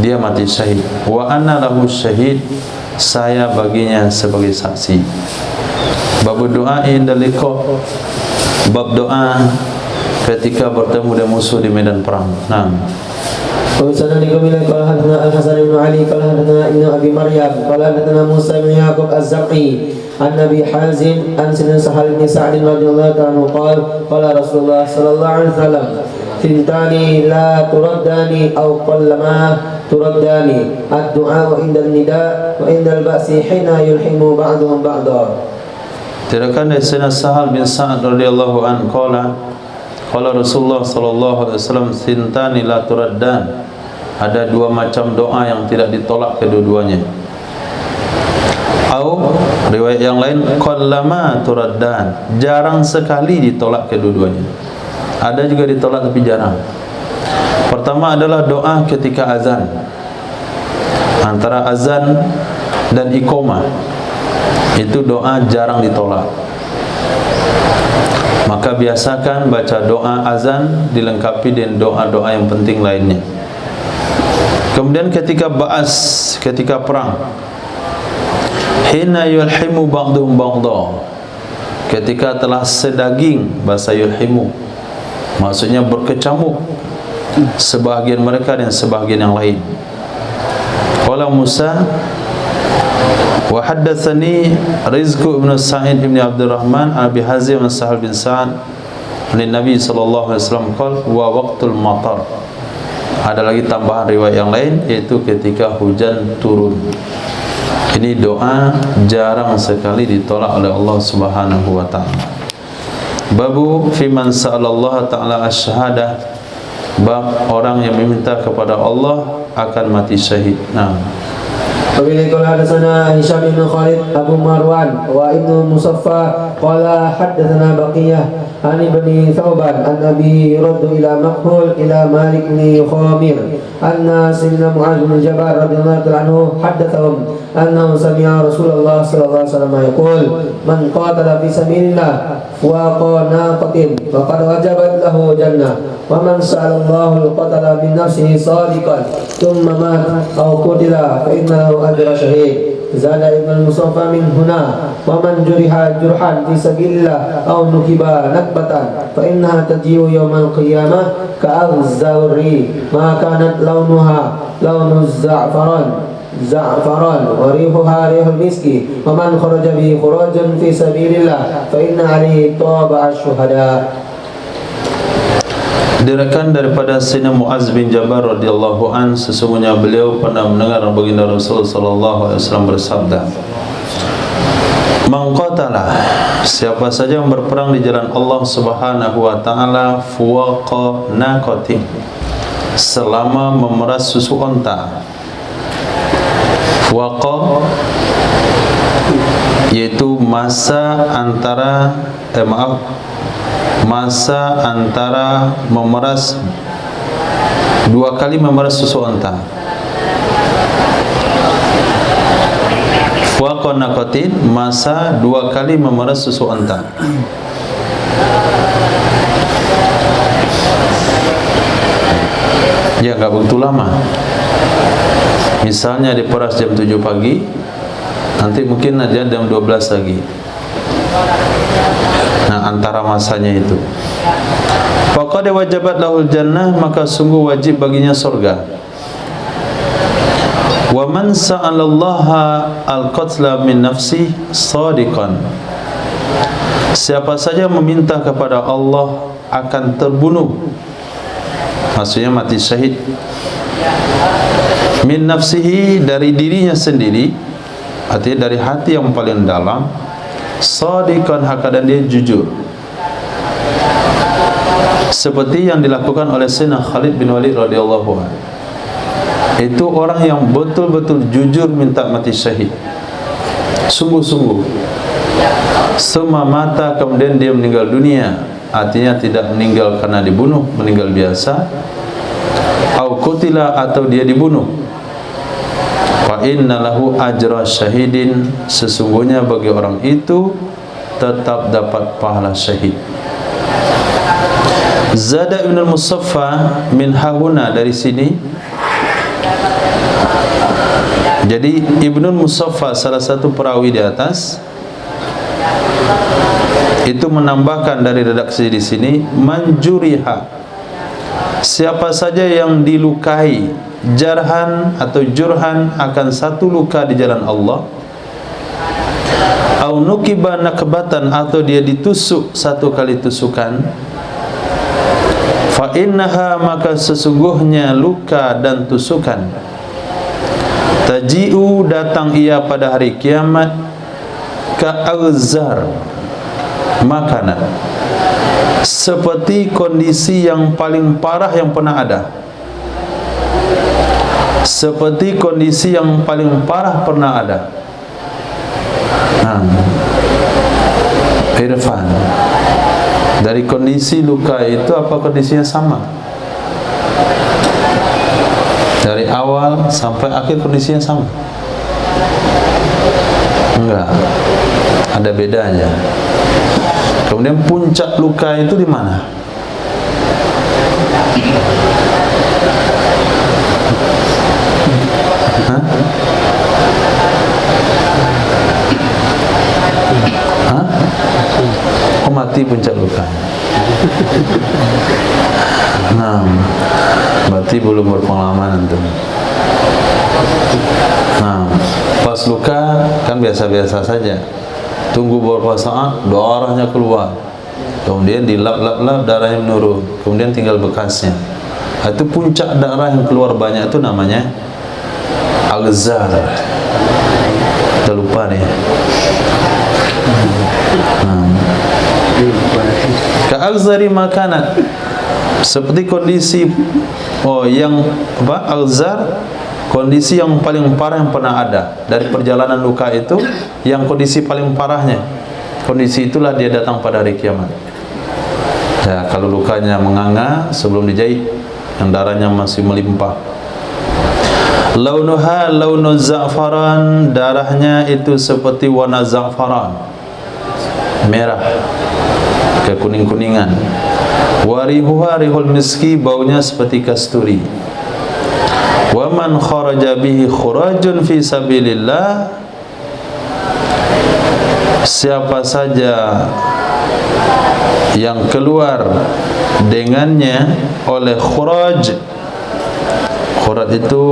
dia mati syahid. Wa anna lahu syahid, saya baginya sebagai saksi. Bab doa inda liqa, bab doa ketika bertemu dengan musuh di medan perang. Nah, وبسند قبيل قال حدثنا الحسن بن علي قال حدثنا ابن ابي مريم قال حدثنا موسى بن يعقوب الزرقي عن ابي حازم عن سهل بن سعد رضي الله عنه قال قال رسول الله صلى الله عليه وسلم ثنتان لا تردان او قلما تردان الدعاء عند النداء وعند البأس حين يلحم بعضهم بعضا. Diriwayatkan dari Sayyidina Sahal bin Sa'ad radhiyallahu anhu qala Rasulullah sallallahu alaihi wasallam sintani la turaddan, ada dua macam doa yang tidak ditolak kedua-duanya. Atau riwayat yang lain qallama turaddan, jarang sekali ditolak kedua-duanya. Ada juga ditolak tapi jarang. Pertama adalah doa ketika azan, antara azan dan iqamah, itu doa jarang ditolak. Maka biasakan baca doa azan dilengkapi dengan doa-doa yang penting lainnya. Kemudian ketika ba'as, ketika perang, hina yulhimu ba'duhum ba'dha, ketika telah sedaging, bahasa yulhimu maksudnya berkecamuk sebahagian mereka dan sebahagian yang lain. Qala Musa wa haddatsani Rizqu ibn Sa'id ibn Abdurrahman Abi Hazim an Sahal bin Sa'ad dari Nabi sallallahu alaihi wasallam qala wa waqtul matar. Ada lagi tambahan riwayat yang lain, yaitu ketika hujan turun. Ini doa jarang sekali ditolak oleh Allah Subhanahu wa taala. Babu fi man sa'alallah ta'ala asy-syahadah, bab orang yang meminta kepada Allah akan mati syahid. Nah, وبه قال حدثنا هشام بن خالد أبو مروان وابن مصفى قال حدثنا بقية عن ابن ثوبان عن أبي يرد إلى مقهول إلى مالك بن خامر أن سيدنا معاذ بن جبل رضي الله عنه حدثهم أنه سمع رسول الله صلى الله عليه وسلم يقول من قاتل في سبيل الله فوق ناقة فقد وجبت له جنة ومن سأل الله القتل من نفسه صادقا ثم مات أو قتل فإنه أجر شهيد. زاد ابن المصطفى من هنا ومن جرح جرحا في سبيل الله أو نكب نكبة فإنها تجيء يوم القيامة كأغزار ما كانت لونها لون زعفران وريحها ريح المسك ومن خرج به خراجا في سبيل الله فإن عليه طابع الشهداء. Diriwayatkan daripada Sayyidina Muaz bin Jabal radhiyallahu an, sesungguhnya beliau pernah mendengar baginda Rasul sallallahu alaihi wasallam bersabda, "Man qatala, siapa saja yang berperang di jalan Allah Subhanahu wa taala fuwaqa naqatin, selama memeras susu onta." Fuwaqa yaitu masa antara memeras, dua kali memeras susu onta. Fuwaqa naqatin, masa dua kali memeras susu onta. Ya nggak begitu lama. Misalnya diperas jam 7 pagi, nanti mungkin aja jam 12 lagi. Nah, antara masanya itu. Faqad wajabat lahul jannah, maka sungguh wajib baginya surga. Wa man sa'alallaha al-qatla min nafsi shadiqan. Siapa saja meminta kepada Allah akan terbunuh, maksudnya mati syahid, min nafsihi, dari dirinya sendiri, artinya dari hati yang paling dalam, shadiqan, hakikaten dia jujur, seperti yang dilakukan oleh Sayyidina Khalid bin Walid radhiyallahu anhu. Itu orang yang betul-betul jujur minta mati syahid, sungguh-sungguh, semua mata, kemudian dia meninggal dunia, artinya tidak meninggal karena dibunuh, meninggal biasa, au qutila, atau dia dibunuh. Fa inna lahu ajra syahidin, sesungguhnya bagi orang itu tetap dapat pahala syahid. Zada Ibn al-Musaffa min hahuna, dari sini. Jadi Ibnul Musaffa, salah satu perawi di atas, itu menambahkan dari redaksi di sini, manjuriha, siapa saja yang dilukai, jarhan atau jurhan, akan satu luka di jalan Allah, au nukiba nakbatan, atau dia ditusuk satu kali tusukan, fa innaha, maka sesungguhnya luka dan tusukan, taji'u, datang ia pada hari kiamat, ka'aghzar makanan, seperti kondisi yang paling parah yang pernah ada, seperti kondisi yang paling parah pernah ada. Irfan, dari kondisi luka itu apa kondisinya sama? Dari awal sampai akhir kondisinya sama? Enggak, ada bedanya. Kemudian puncak luka itu di mana? Hah? Hah? Oh, mati puncak luka. Nah, berarti belum berpengalaman itu. Nah, pas luka kan biasa-biasa saja. Tunggu beberapa saat, darahnya keluar, kemudian dilap-lap-lap, darahnya menurun, kemudian tinggal bekasnya. Itu puncak darah yang keluar banyak, itu namanya aghzar. Kita lupa nih. Ka'aghzari makanat, seperti kondisi yang aghzar, kondisi yang paling parah yang pernah ada dari perjalanan luka itu, yang kondisi paling parahnya, kondisi itulah dia datang pada hari kiamat. Ya, kalau lukanya menganga sebelum dijahit, yang darahnya masih melimpah. Launuha launu za'faran, darahnya itu seperti warna za'faran, merah, kekuning-kuningan. Warihuha rihul miski, baunya seperti kasturi. Wa man kharaja bihi khurajun fi sabilillah, siapa saja yang keluar dengannya oleh khuraj. Khuraj itu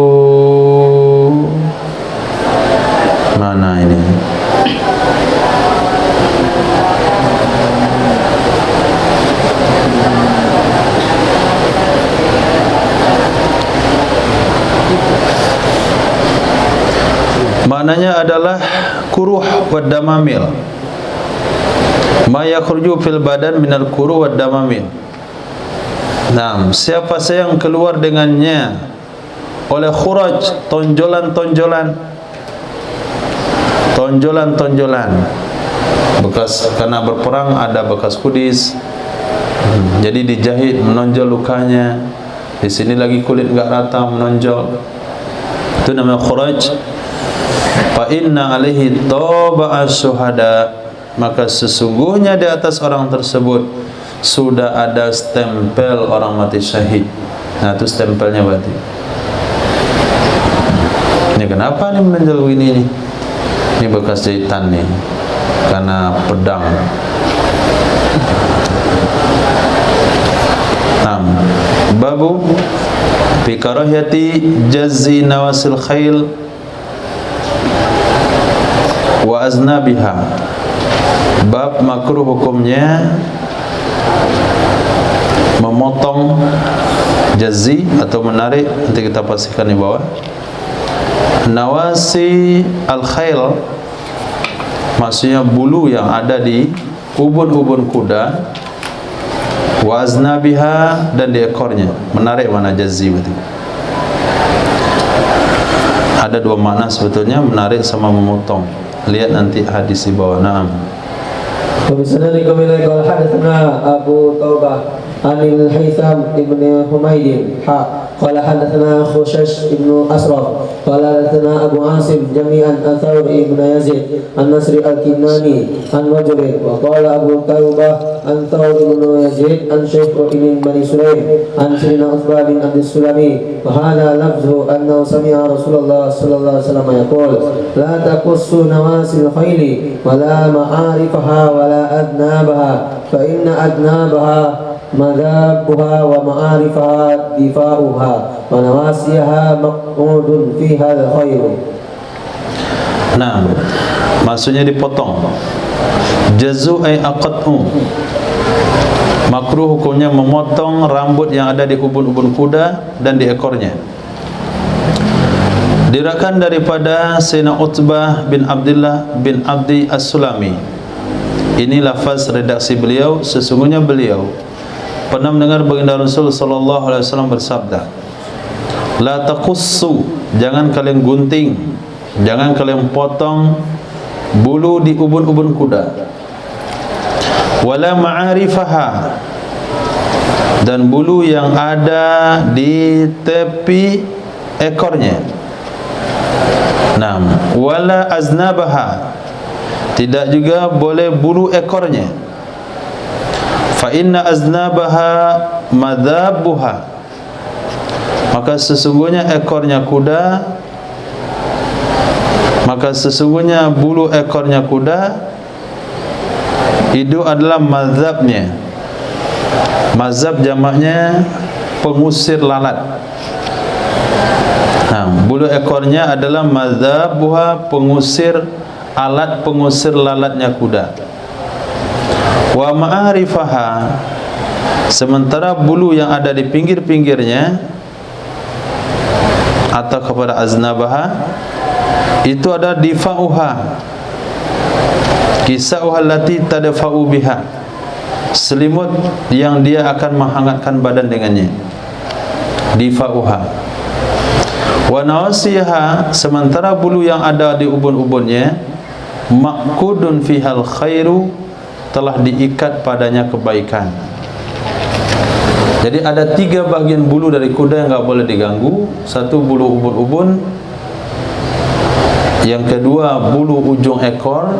mana ini? Maknanya adalah kuruh wa damamil, ma yakhruju fil badan minal kuruh wa damamil. Nah, siapa saja yang keluar dengannya oleh khuraj, tonjolan-tonjolan, bekas, karena berperang ada bekas kudis, jadi dijahit menonjol lukanya. Di sini lagi kulit enggak rata menonjol, itu namanya khuraj. Fa inna alaihi taba'a syuhada, maka sesungguhnya di atas orang tersebut sudah ada stempel orang mati syahid. Nah, itu stempelnya berarti. Ini kenapa nih menjauh ini nih? Ini bekas jahitan nih, karena pedang. Babu fi karahiyati jazzi nawasil khail wa aznabiha. Bab makruh hukumnya memotong jazzi atau menarik, nanti kita pastikan di bawah. Nawasi al-khail maksudnya bulu yang ada di ubun-ubun kuda, wa aznabiha, dan di ekornya. Menarik mana jazzi berarti? Ada dua makna sebetulnya, menarik sama memotong. Lihat nanti hadis di bawah. Naam. وبسندكم إليك حدثنا أبو توبة عن الهيثم بن حميد قال حدثنا خشش بن أسرف قال حدثنا أبو عاصم جميعا عن ثور بن يزيد عن نصر الكناني عن رجل وقال أبو توبة عن ثور بن يزيد عن شيخ بن بني سليم عن سيدنا عثمان بن عبد السلمي وهذا لفظه أنه سمع رسول الله صلى الله عليه وسلم يقول لا تقصوا نواسي الخيل ولا معارفها ولا أذنابها فإن أذنابها مذابها ومعارفها دفاؤها ونواسيها مقعود فيها الخير. Nah, maksudnya dipotong. Jazu ay aqat'u. Makruh hukumnya memotong rambut yang ada di ubun-ubun kuda dan di ekornya. Diriwayatkan daripada Sayyidina Utbah bin Abdullah bin Abdi As-Sulami. Ini lafaz redaksi beliau. Sesungguhnya beliau pernah mendengar baginda Rasul sallallahu alaihi wasallam bersabda, la taqussu, jangan kalian gunting, jangan kalian potong bulu di ubun-ubun kuda, wala ma'arifaha, dan bulu yang ada di tepi ekornya. Naam, wala aznabaha, tidak juga boleh bulu ekornya. Fa inna aznabaha madhabuha, maka sesungguhnya ekornya kuda, maka sesungguhnya bulu ekornya kuda itu adalah mazhabnya. Mazhab jamaknya pengusir lalat. Nah, bulu ekornya adalah mazhabuha, pengusir, alat pengusir lalatnya kuda. Wa ma'arifaha, sementara bulu yang ada di pinggir-pinggirnya atau kepada aznabaha itu ada difa'uha, kisa'uha allati tadfa'u biha, selimut yang dia akan menghangatkan badan dengannya. Difa'uha. Wa nawasiha, sementara bulu yang ada di ubun-ubunnya maqudun fihal khairu, telah diikat padanya kebaikan. Jadi ada 3 bagian bulu dari kuda yang enggak boleh diganggu. Satu, bulu ubun-ubun. Yang kedua, bulu ujung ekor.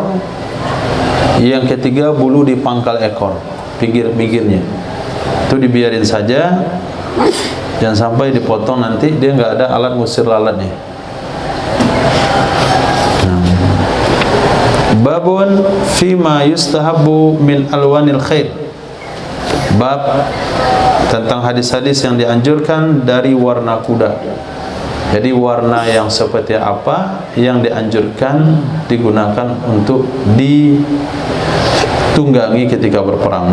Yang ketiga, bulu di pangkal ekor, pinggir-pinggirnya. Itu dibiarin saja, jangan sampai dipotong, nanti dia enggak ada alat ngusir lalatnya. Babun fima yustahabu min alwanil khair. Bab tentang hadis-hadis yang dianjurkan dari warna kuda. Jadi warna yang seperti apa yang dianjurkan digunakan untuk ditunggangi ketika berperang.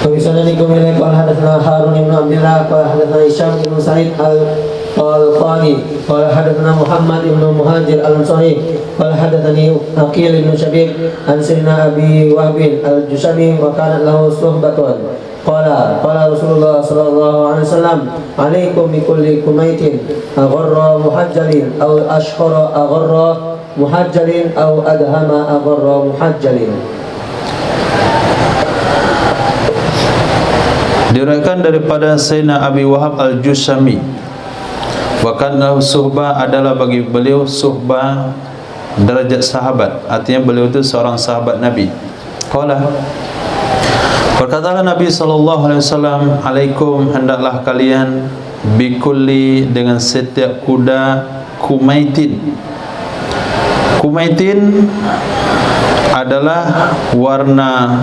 وبسندكم إليك قال حدثنا هارون بن عبد الله قال حدثنا هشام بن سعيد القالقاني قال حدثنا محمد بن مهاجر الأنصاري قال حدثني عقيل بن شبيب عن سيدنا أبي وهب الجشمي وكانت له صحبة قال رسول الله صلى الله عليه وسلم عليكم بكل كميت أغر محجل أو أشهر أغر محجل أو أدهم أغر محجل. Diriwayatkan daripada Sayyidina Abi Wahab Al-Jushami, wa kana suhbah, adalah bagi beliau suhbah derajat sahabat, artinya beliau itu seorang sahabat Nabi. Qala, Berkatalah Nabi SAW, alaikum, hendaklah kalian bikulli, dengan setiap kuda, kumaitin. Kumaitin adalah warna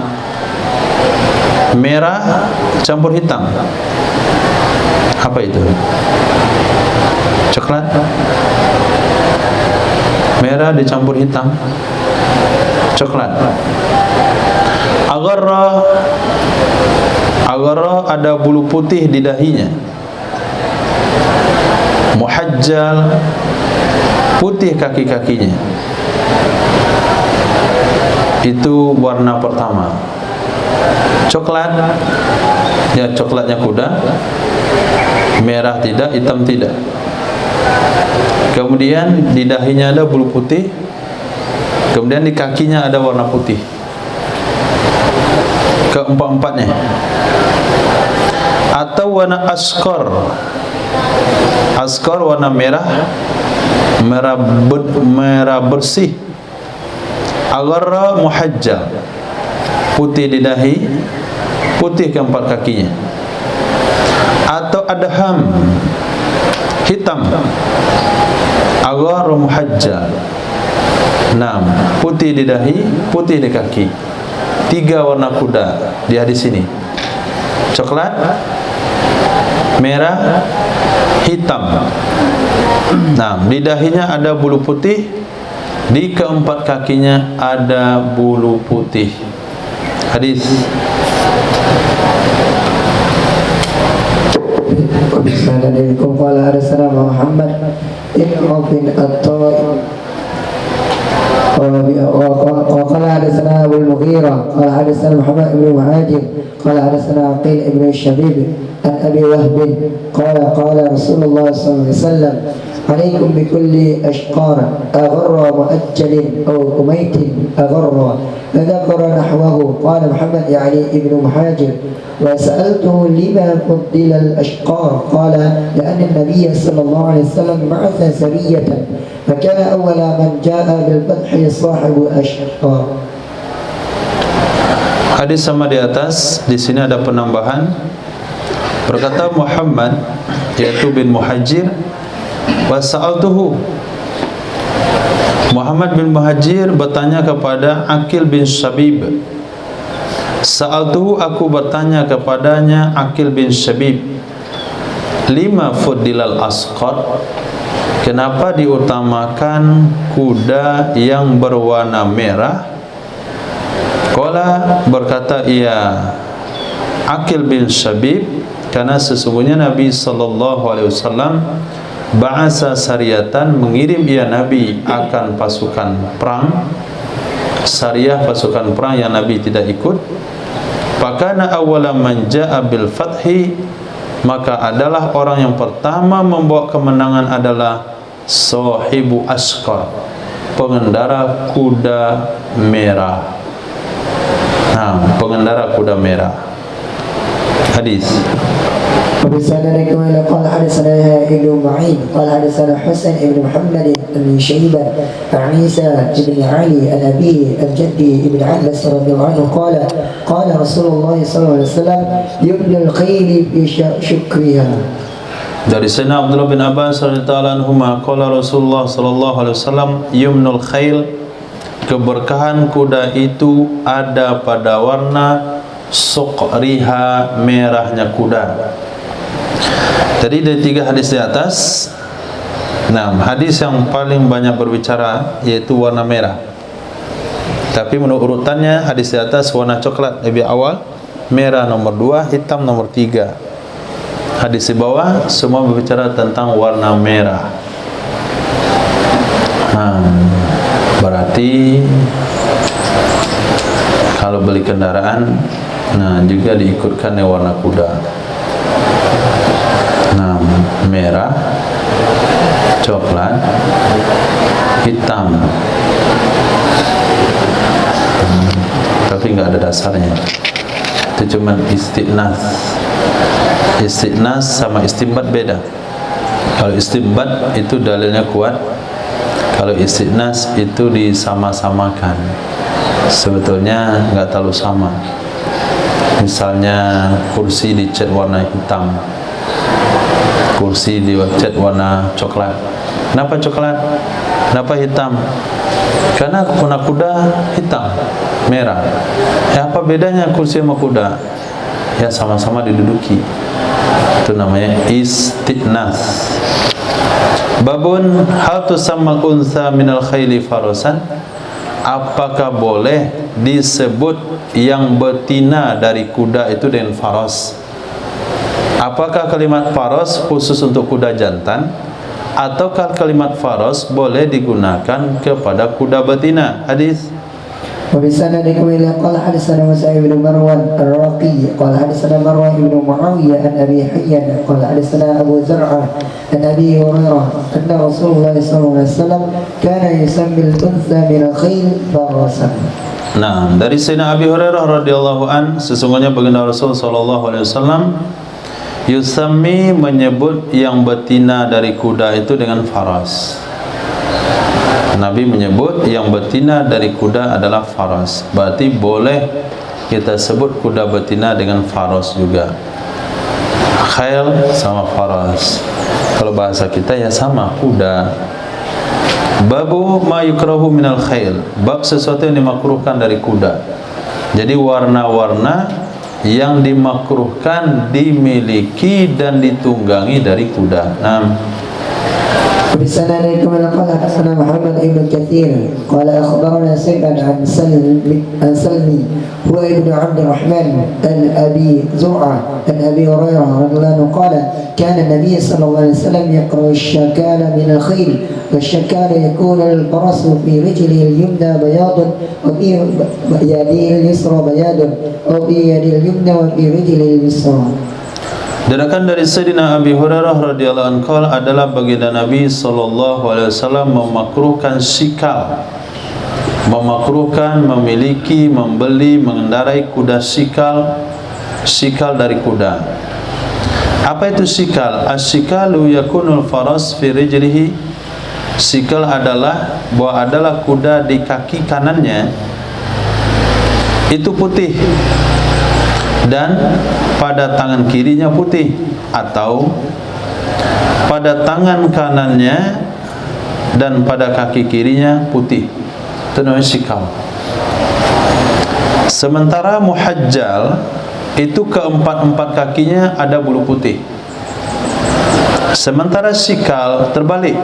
merah campur hitam. Apa itu? Coklat merah dicampur hitam. Coklat. Agarra ada bulu putih di dahinya. Muhajjal, putih kaki-kakinya. Itu warna pertama. Coklat, ya coklatnya kuda. Merah tidak, hitam tidak. Kemudian di dahinya ada bulu putih. Kemudian di kakinya ada warna putih. Keempat-empatnya. Atau warna askar. Askar warna merah, merah bersih. Agarra muhajjal, putih di dahi, putih keempat kakinya. Atau adham, hitam. Agarra muhajjal, putih di dahi, putih di kaki. 3 warna kuda di hadis ini. Coklat, merah, hitam. Di dahinya ada bulu putih, di keempat kakinya ada bulu putih. Hadis. Assalamualaikum warahmatullahi wabarakatuh. وقال حدثنا أبو المغيرة قال حدثنا محمد بن مهاجر قال حدثنا عقيل بن الشبيب عن أبي وهب قال قال رسول الله صلى الله عليه وسلم عليكم بكل أشقار أغر مؤجل أو أميت أغر فذكر نحوه. قال محمد يعني ابن مهاجر وسألته لما فضل الأشقار قال لأن النبي صلى الله عليه وسلم بعث سرية فكان أول من جاء بالفتح صاحب أشقار. Hadis sama di atas. Di sini ada penambahan. Berkata Muhammad, yaitu bin Muhajir, wa sa'altuhu, Muhammad bin Muhajir bertanya kepada Aqil bin Shabib. Sa'altuhu, aku bertanya kepadanya, Aqil bin Shabib, lima fuddilal asqar, kenapa diutamakan kuda yang berwarna merah? Qala, berkata ia Aqil bin Shabib, karena sesungguhnya Nabi SAW ba'asa sariyatan, mengirim ia Nabi akan pasukan perang. Sariyah pasukan perang yang Nabi tidak ikut. Fakana awwala man ja'a bil fathi, maka adalah orang yang pertama membawa kemenangan adalah sahibu asqar, pengendara kuda merah. Pengendara kuda merah. Hadis. وبسندكم إلى قال حدثنا ابن معين قال حدثنا حسن بن محمد بن شيبة عن عيسى بن علي عن أبيه عن جدي بن عباس رضي الله عنه قال قال رسول الله صلى الله عليه وسلم يبنى الخيل في شكرها. Dari Sayyidina Abdullah bin Abbas radhiyallahu anhuma, qala Rasulullah sallallahu alaihi wasallam, yumnul khail, keberkahan kuda itu ada pada warna suqriha, merahnya kuda. Jadi dari 3 hadis di atas, hadis yang paling banyak berbicara yaitu warna merah. Tapi menurut urutannya, hadis di atas warna coklat lebih awal, merah nomor 2, hitam nomor 3. Hadis di bawah semua berbicara tentang warna merah. Berarti kalau beli kendaraan, juga diikutkan yang warna kuda. Merah, coklat, hitam. Tapi nggak ada dasarnya. Itu cuma istiqnas. Istiqnas sama istinbat beda. Kalau istinbat itu dalilnya kuat. Kalau istiqnas itu disama-samakan. Sebetulnya nggak terlalu sama. Misalnya kursi dicat warna hitam, kursi dicat warna coklat. Kenapa coklat? Kenapa hitam? Karena kuda hitam, merah. Ya, apa bedanya kursi sama kuda? Ya, sama-sama diduduki. Itu namanya istinas. Babun hal tusammal unsa minal khayli farasan. Apakah boleh disebut yang betina dari kuda itu dengan faras? Apakah kalimat faras khusus untuk kuda jantan, ataukah kalimat faras boleh digunakan kepada kuda betina? Hadis. وبسند إلى قال حدثنا مسعود بن مروان الرقي قال حدثنا مروان بن معاوية عن أبي حيان قال حدثنا أبو زرعة عن أبي هريرة أن رسول الله صلى الله عليه وسلم كان يسمي الأنثى من الخيل فرسا. Nah, dari Sayyidina Abi Hurairah radhiyallahu an, sesungguhnya baginda Rasul sallallahu alaihi wasallam yusami menyebut yang betina dari kuda itu dengan faras. Nabi menyebut yang betina dari kuda adalah faras. Berarti boleh kita sebut kuda betina dengan faras juga. Khayl sama faras. Kalau bahasa kita ya sama, kuda. Babu ma yukrahu minal khayl. Bab sesuatu yang dimakruhkan dari kuda. Jadi warna-warna yang dimakruhkan dimiliki dan ditunggangi dari kuda. وبسند كما قال حدثنا محمد بن كثير قال أخبرنا سعد عن سلمي هو ابن عبد الرحمن عن أبي زرعة عن أبي هريرة رضي الله عنه قال كان النبي صلى الله عليه وسلم يقرأ الشكال من الخيل والشكال يكون الفرس في رجله اليمنى بياض وفي يده اليسرى بياض وفي يده اليمنى وفي رجله اليسرى. Diriwayatkan dari Sayyidina Abi Hurairah radhiyallahu anhu adalah baginda Nabi sallallahu alaihi wasallam memakruhkan sikal, memakruhkan memiliki, membeli, mengendarai kuda sikal, sikal dari kuda. Apa itu sikal? As-sikalu yakunul faras fi rijlihi. Sikal adalah kuda di kaki kanannya itu putih dan pada tangan kirinya putih, atau pada tangan kanannya dan pada kaki kirinya putih. Itu namanya sikal. Sementara muhajjal itu keempat-empat kakinya ada bulu putih. Sementara sikal terbalik.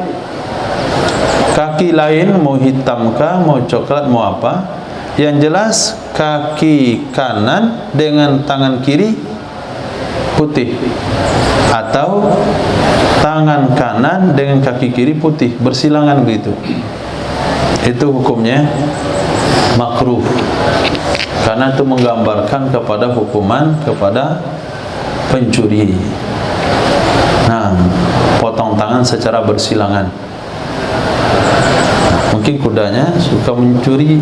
Kaki lain mau hitam kah, mau coklat, mau apa? Yang jelas kaki kanan dengan tangan kiri putih, atau tangan kanan dengan kaki kiri putih, bersilangan begitu. Itu hukumnya makruh, karena itu menggambarkan kepada hukuman kepada pencuri. Nah, potong tangan secara bersilangan. Mungkin kudanya suka mencuri,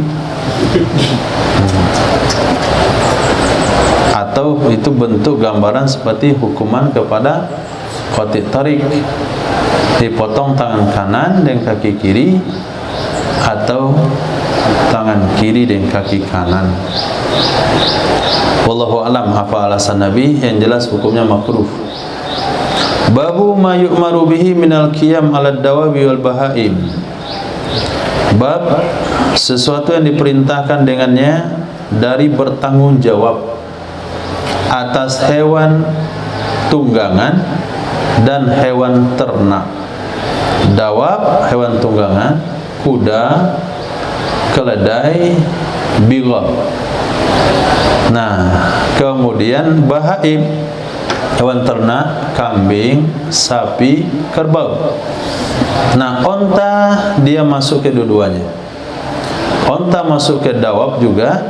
atau itu bentuk gambaran seperti hukuman kepada qati' tarik, dipotong tangan kanan dan kaki kiri, atau tangan kiri dan kaki kanan. Wallahu alam apa alasan Nabi, yang jelas hukumnya makruh. Babu ma yu'maru bihi minal qiyam 'ala dawabi wal bahaim. Bab sesuatu yang diperintahkan dengannya dari bertanggung jawab atas hewan tunggangan dan hewan ternak. Dawab hewan tunggangan, kuda, keledai, bigha. Nah, kemudian bahaim hewan ternak, kambing, sapi, kerbau. Nah, onta dia masuk ke dua-duanya. Onta masuk ke dawab juga,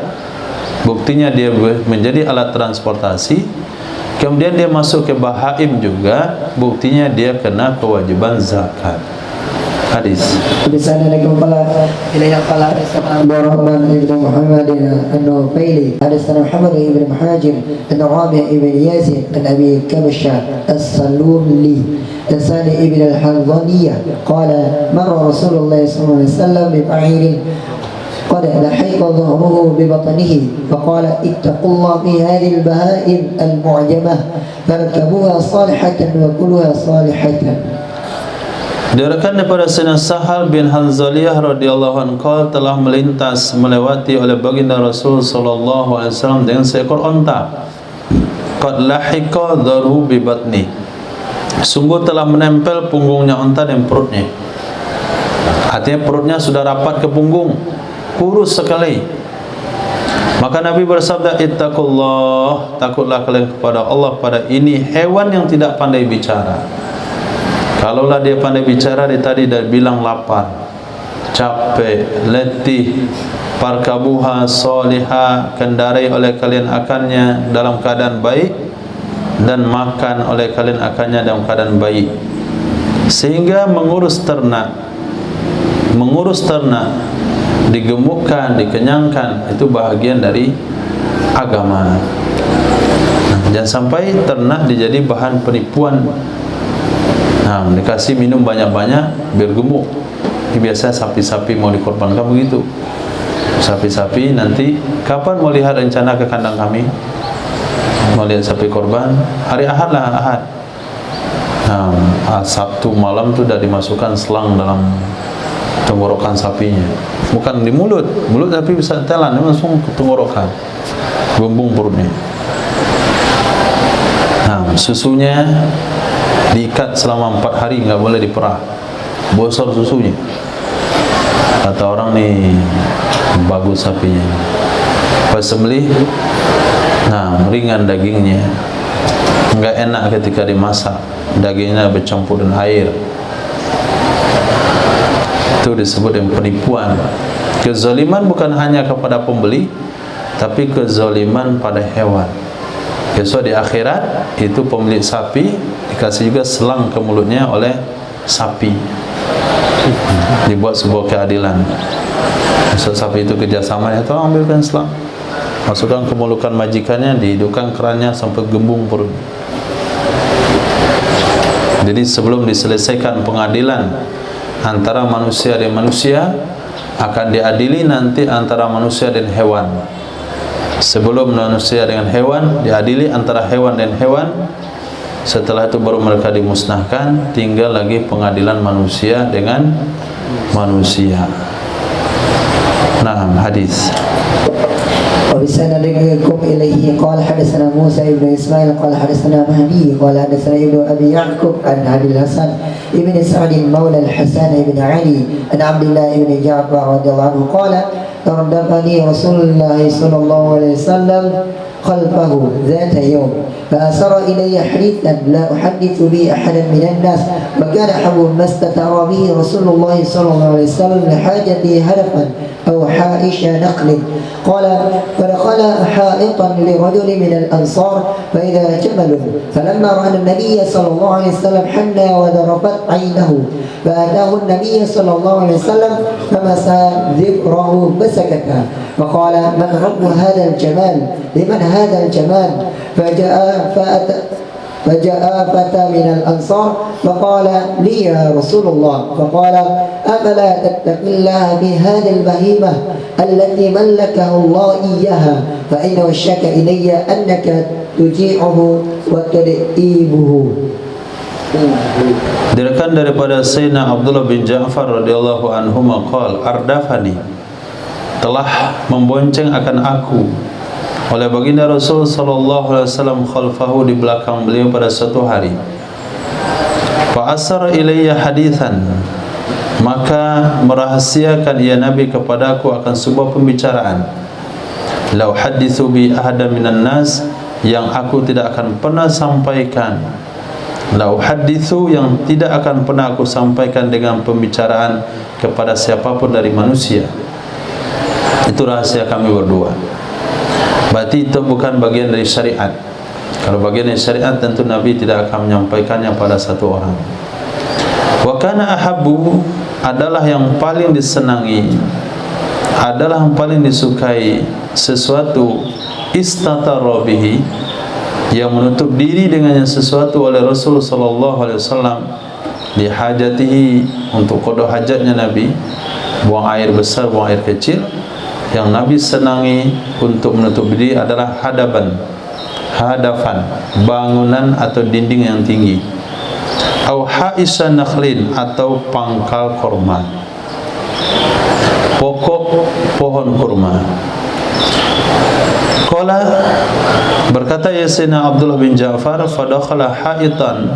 buktinya dia menjadi alat transportasi. Kemudian dia masuk ke bahaim juga, buktinya dia kena kewajiban zakat. Hadis. Bisana lakum qala ilayya qala Rahman ibn Muhammad an-Nufaili hadisana Muhammad ibn Muhajir an Rabi' ibn Yazid an Abi Kabsha as-Saluli Sani ibn al-Hanzaniyah qala marra Rasulullah sallallahu alaihi wasallam bi ba'ir قد لحق ظهره ببطنه فقال اتقوا الله في هذه البهائم المعجمة فاركبوها صالحة وكلوها صالحة. Diriwayatkan daripada Sayyidina Sahal bin Hanzaliyah radhiyallahu anhu telah melintas melewati oleh baginda Rasul sallallahu alaihi wasallam dengan seekor unta. Qad lahiqa dharuhu bi batni. Sungguh telah menempel punggungnya unta dan perutnya. Artinya perutnya sudah rapat ke punggung, kurus sekali. Maka Nabi bersabda, ittaqullah, takutlah kalian kepada Allah pada ini hewan yang tidak pandai bicara. Kalaulah dia pandai bicara, dia tadi dah bilang lapar, capek, letih. Parkabuha soliha, kendarai oleh kalian akannya dalam keadaan baik, dan makan oleh kalian akannya dalam keadaan baik. Sehingga mengurus ternak, digemukkan, dikenyangkan, itu bahagian dari agama. Jangan sampai ternak dijadi bahan penipuan. Dikasih minum banyak-banyak biar gemuk. Ini biasa sapi-sapi mau dikorbankan begitu. Sapi-sapi nanti kapan mau lihat rencana ke kandang kami? Mau lihat sapi korban? Hari Ahad lah, Ahad. Sabtu malam tu dah dimasukkan selang dalam tenggorokan sapinya. Bukan di mulut tapi bisa telan, langsung ke tenggorokan, bumbung perutnya. Susunya diikat selama 4 hari, nggak boleh diperah, bosor susunya. Kata orang ni bagus sapinya, pas sembelih, ringan dagingnya, nggak enak ketika dimasak, dagingnya bercampur dengan air. Itu disebut dengan penipuan. Kezaliman bukan hanya kepada pembeli, tapi kezaliman pada hewan. Besok di akhirat itu pemilik sapi dikasih juga selang ke mulutnya oleh sapi. Dibuat sebuah keadilan. Besok sapi itu kerjasama, itu ambilkan selang, masukkan ke mulukan majikannya, dihidupkan kerannya sampai gembung perut. Jadi sebelum diselesaikan pengadilan antara manusia dan manusia, akan diadili nanti antara manusia dan hewan. Sebelum manusia dengan hewan, diadili antara hewan dan hewan. Setelah itu baru mereka dimusnahkan, tinggal lagi pengadilan manusia dengan manusia. Hadis. وبسندكم إليه قال حدثنا موسى بن إسماعيل قال حدثنا مهدي قال حدثنا ابن أبي يعقوب عن أبي الحسن ابن سعد مولى الحسن بن علي عن عبد الله بن جعفر رضي الله عنه قال تردفني رسول الله صلى الله عليه وسلم خلفه ذات يوم فأسر إلي حديثا لا أحدث به أحدا من الناس وكان حب ما استتر به رسول الله صلى الله عليه وسلم لحاجته هدفا أو حائش نقل قال فدخل حائطا لرجل من الأنصار فإذا جمل فلما رأى النبي صلى الله عليه وسلم حنى وذرفت عينه فأتاه النبي صلى الله عليه وسلم فمسى ذكره فسكت فقال من رب هذا الجمال لمن هذا الجمال فجاء فتى من الأنصار فقال لي يا رسول الله فقال أفلا تتقي الله بهذه البهيمة التي ملكه الله إياها فإنه اشتكى إلي أنك تجيعه وتدئيبه. Diriwayatkan daripada Sayyidina Abdullah bin Ja'far radhiyallahu anhu maqal ardafani, telah membonceng akan aku oleh baginda Rasul sallallahu alaihi wasallam khalfahu, di belakang beliau pada suatu hari. Fa asara ilayya hadithan, maka merahasiakan ia Nabi kepadaku akan sebuah pembicaraan. La uhadditsu bi ahadan minan nas, yang aku tidak akan pernah sampaikan. La uhadditsu, yang tidak akan pernah aku sampaikan dengan pembicaraan kepada siapapun dari manusia. Itu rahasia kami berdua. Berarti itu bukan bagian dari syariat. Kalau bagian dari syariat, tentu Nabi tidak akan menyampaikannya pada satu orang. Wa kana ahabbu, adalah yang paling disenangi, adalah yang paling disukai sesuatu istatara bihi, yang menutup diri dengannya sesuatu oleh Rasul sallallahu alaihi wasallam li hajatihi, untuk qada hajatnya Nabi, buang air besar, buang air kecil. Yang Nabi senangi untuk menutup diri adalah hadafan, bangunan atau dinding yang tinggi, au haisan nakhlin, atau pangkal kurma, pokok pohon kurma. Qala, berkata ya Sayyidina Abdullah bin Ja'far, fadakhala haitan,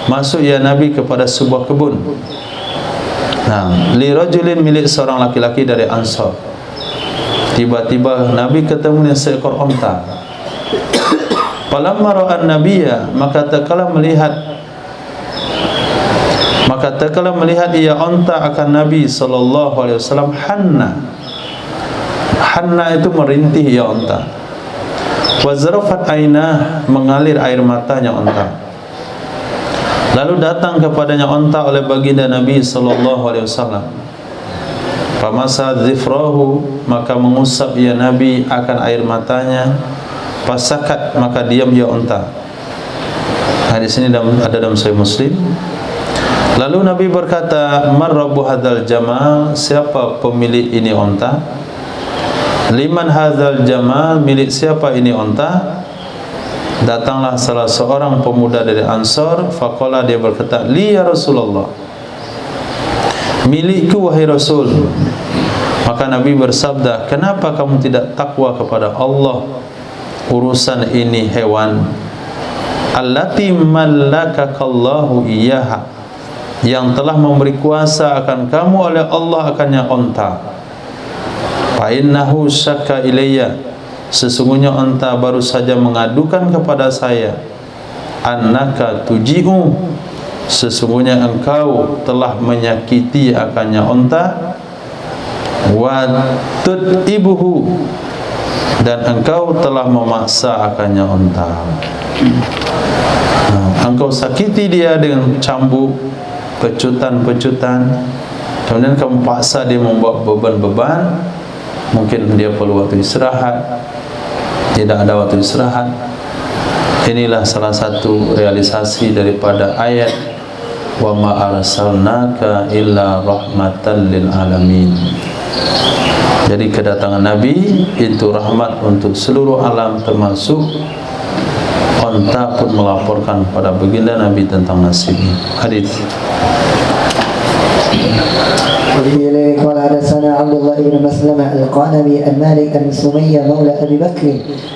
masuk ya Nabi kepada sebuah kebun. Nah, li rajulin, milik seorang laki-laki dari Ansar. Tiba-tiba Nabi ketemu dengan seekor onta. Falamma ra'an nabiyya, maka tatkala melihat ia onta akan Nabi sallallahu alaihi wasallam, hanna itu merintih ia onta. Wa zarafat ainah, mengalir air matanya onta. Lalu datang kepadanya onta oleh baginda Nabi sallallahu alaihi wasallam. Famasa dhifrahu, maka mengusap ia Nabi akan air matanya. Fasakat, maka diam ia onta. Hadis ini ada dalam Sahih Muslim. Lalu Nabi berkata, "Man rabbu hadzal jamal?" Siapa pemilik ini onta? "Liman hadzal jamal?" Milik siapa ini onta? Datanglah salah seorang pemuda dari Ansar. Faqala, dia berkata, "Li ya Rasulullah." Milikku wahai Rasul. Maka Nabi bersabda, "Kenapa kamu tidak takwa kepada Allah urusan ini hewan? Allati mallakakallahu iyyaha, yang telah memberi kuasa akan kamu oleh Allah akannya onta. Fa innahu syakka ilayya, sesungguhnya onta baru saja mengadukan kepada saya, annaka tuji'u, sesungguhnya engkau telah menyakiti akannya onta, wa tud'ibuhu, dan engkau telah memaksa akannya onta. Engkau sakiti dia dengan cambuk, pecutan-pecutan, kemudian kamu paksa dia membawa beban-beban. Mungkin dia perlu waktu istirahat, tidak ada waktu istirahat. Inilah salah satu realisasi daripada ayat wa ma arsalnaka illa rahmatan lil alamin. Jadi kedatangan Nabi itu rahmat untuk seluruh alam, termasuk onta pun melaporkan pada baginda Nabi tentang nasibnya. Hadis. وبه قال حدثنا عبد الله بن مسلمة القعنبي عن مالك بن سمية مولى أبي بكر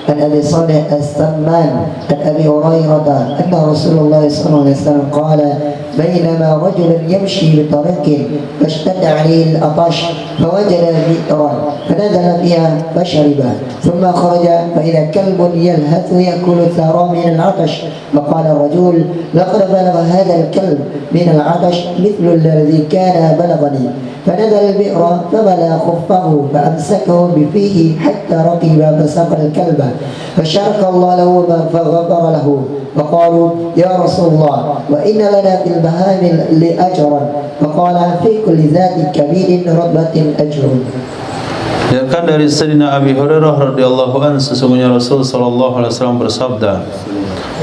عن أبي صالح السمان عن أبي هريرة أن رسول الله صلى الله عليه وسلم قال بينما رجل يمشي بطريق فاشتد عليه العطش فوجد بئرا فنزل فيها فشرب ثم خرج فإذا كلب يلهث يأكل الثرى من العطش فقال الرجل لقد بلغ هذا الكلب من العطش مثل الذي كان بلغني فنزل البئر فبلغ خفه فأمسكه بفيه حتى ركب فسقى الكلب فشارك الله له فغفر له فقالوا يا رسول الله وإن لنا في البهائم لأجرا فقال في كل ذات كبير رتبة أجر. Diriwayatkan dari Sayyidina Abi Hurairah radhiyallahu anhu, sesungguhnya Rasul sallallahu alaihi wasallam bersabda,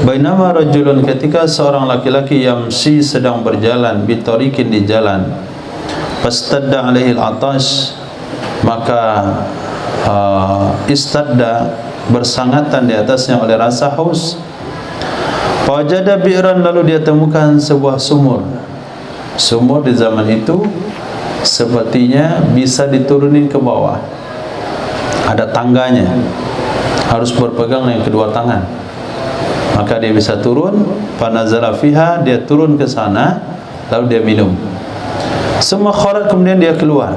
bainama rajulun, ketika seorang laki-laki yamsi sedang berjalan, bitariqin, di jalan, fastadda alaihi al-atash, maka istadda, bersangatan di atasnya oleh rasa haus. Fawajada bi'ran, lalu dia temukan sebuah sumur. Sumur di zaman itu sepertinya bisa diturunin ke bawah, ada tangganya, harus berpegang dengan kedua tangan, maka dia bisa turun. Fanazala fiha, dia turun ke sana, lalu dia minum. Semua kharat, kemudian dia keluar.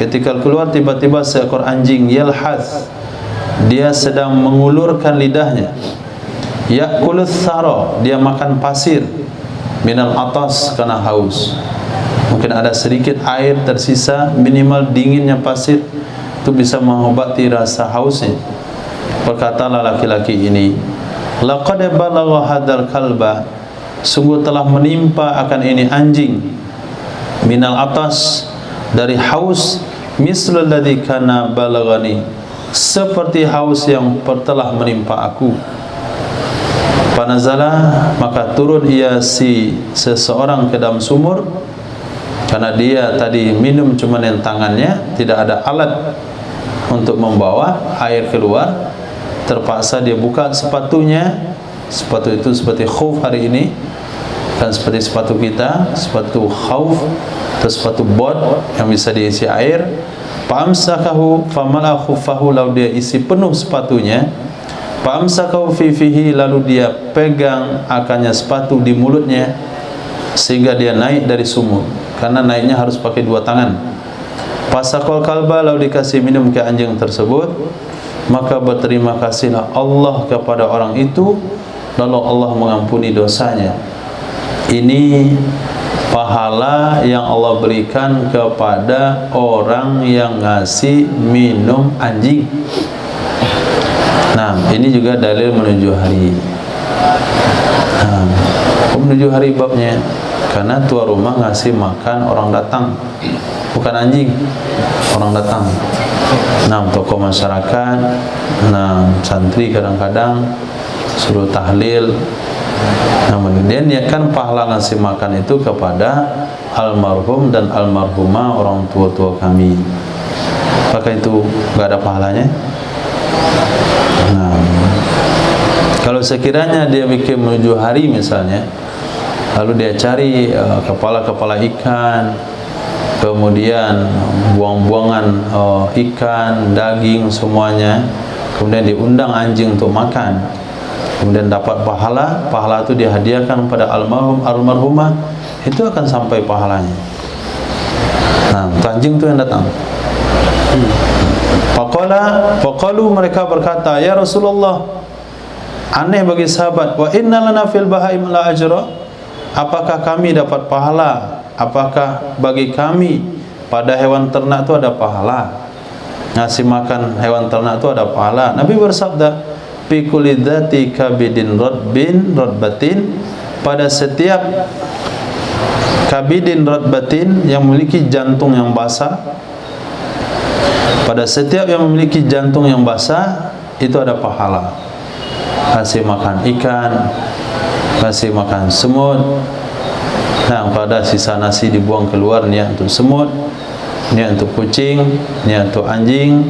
Ketika keluar, tiba-tiba seekor anjing yalhath, dia sedang mengulurkan lidahnya. Ya'kulus thara, dia makan pasir, minal atas, karena haus. Mungkin ada sedikit air tersisa, minimal dinginnya pasir itu bisa mengobati rasa hausnya. Berkatalah laki-laki ini, laqad balagha hadzal kalba, sungguh telah menimpa akan ini anjing, minal atas, dari haus, mislul ladzi kana balaghani, seperti haus yang telah menimpa aku. Panazala, maka turun ia seseorang ke dalam sumur, karena dia tadi minum cuma dengan tangannya, tidak ada alat untuk membawa air keluar, terpaksa dia buka sepatunya. Sepatu itu seperti khuf hari ini, kan seperti sepatu kita, sepatu khauf atau sepatu bot yang bisa diisi air. Fa'amsakahu famala khuffahu, lalu dia isi penuh sepatunya. Fa'amsakahu fi fihi, lalu dia pegang akannya sepatu di mulutnya sehingga dia naik dari sumur, karena naiknya harus pakai dua tangan. Fasaqal kalba, lalu dikasih minum ke anjing tersebut. Maka berterima kasihlah Allah kepada orang itu, lalu Allah mengampuni dosanya. Ini pahala yang Allah berikan kepada orang yang ngasih minum anjing. Nah, ini juga dalil menuju hari. Menuju hari babnya, karena tuan rumah ngasih makan orang datang, bukan anjing, orang datang. Nah, tokoh masyarakat, nah santri kadang-kadang suruh tahlil. Nah, kemudian niatkan pahala ngasih makan itu kepada almarhum dan almarhumah orang tua-tua kami. Apakah itu nggak ada pahalanya? Nah, kalau sekiranya dia bikin menuju hari misalnya, lalu dia cari kepala-kepala ikan, kemudian buang-buangan ikan, daging semuanya, kemudian diundang anjing untuk makan, kemudian dapat pahala, pahala itu dihadiahkan pada almarhum almarhumah, itu akan sampai pahalanya. Nah, anjing itu yang datang. Faqalu, mereka berkata, ya Rasulullah, aneh bagi sahabat, wa inna lana fil bahaim la ajra, apakah kami dapat pahala? Apakah bagi kami pada hewan ternak itu ada pahala? Ngasih makan hewan ternak itu ada pahala. Nabi bersabda, fi kulli dzati kabidin radbatin, pada setiap kabidin radbatin yang memiliki jantung yang basah, pada setiap yang memiliki jantung yang basah itu ada pahala. Kasih makan ikan, kasih makan semut. Nah, pada sisa nasi dibuang keluar, niat untuk semut, niat untuk kucing, niat untuk anjing.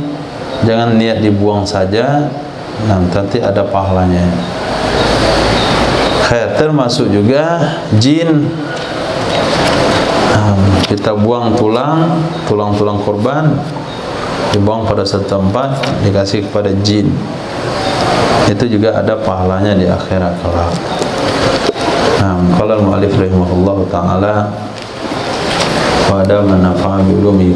Jangan niat dibuang saja. Nah, nanti ada pahalanya. Termasuk juga jin. Kita buang tulang korban, dibuang pada satu tempat, dikasih kepada jin. Itu juga ada pahalanya di akhirat kelak. Qala al-mu'allif rahimahullahu ta'ala wa ada man nafa'a bi ulumi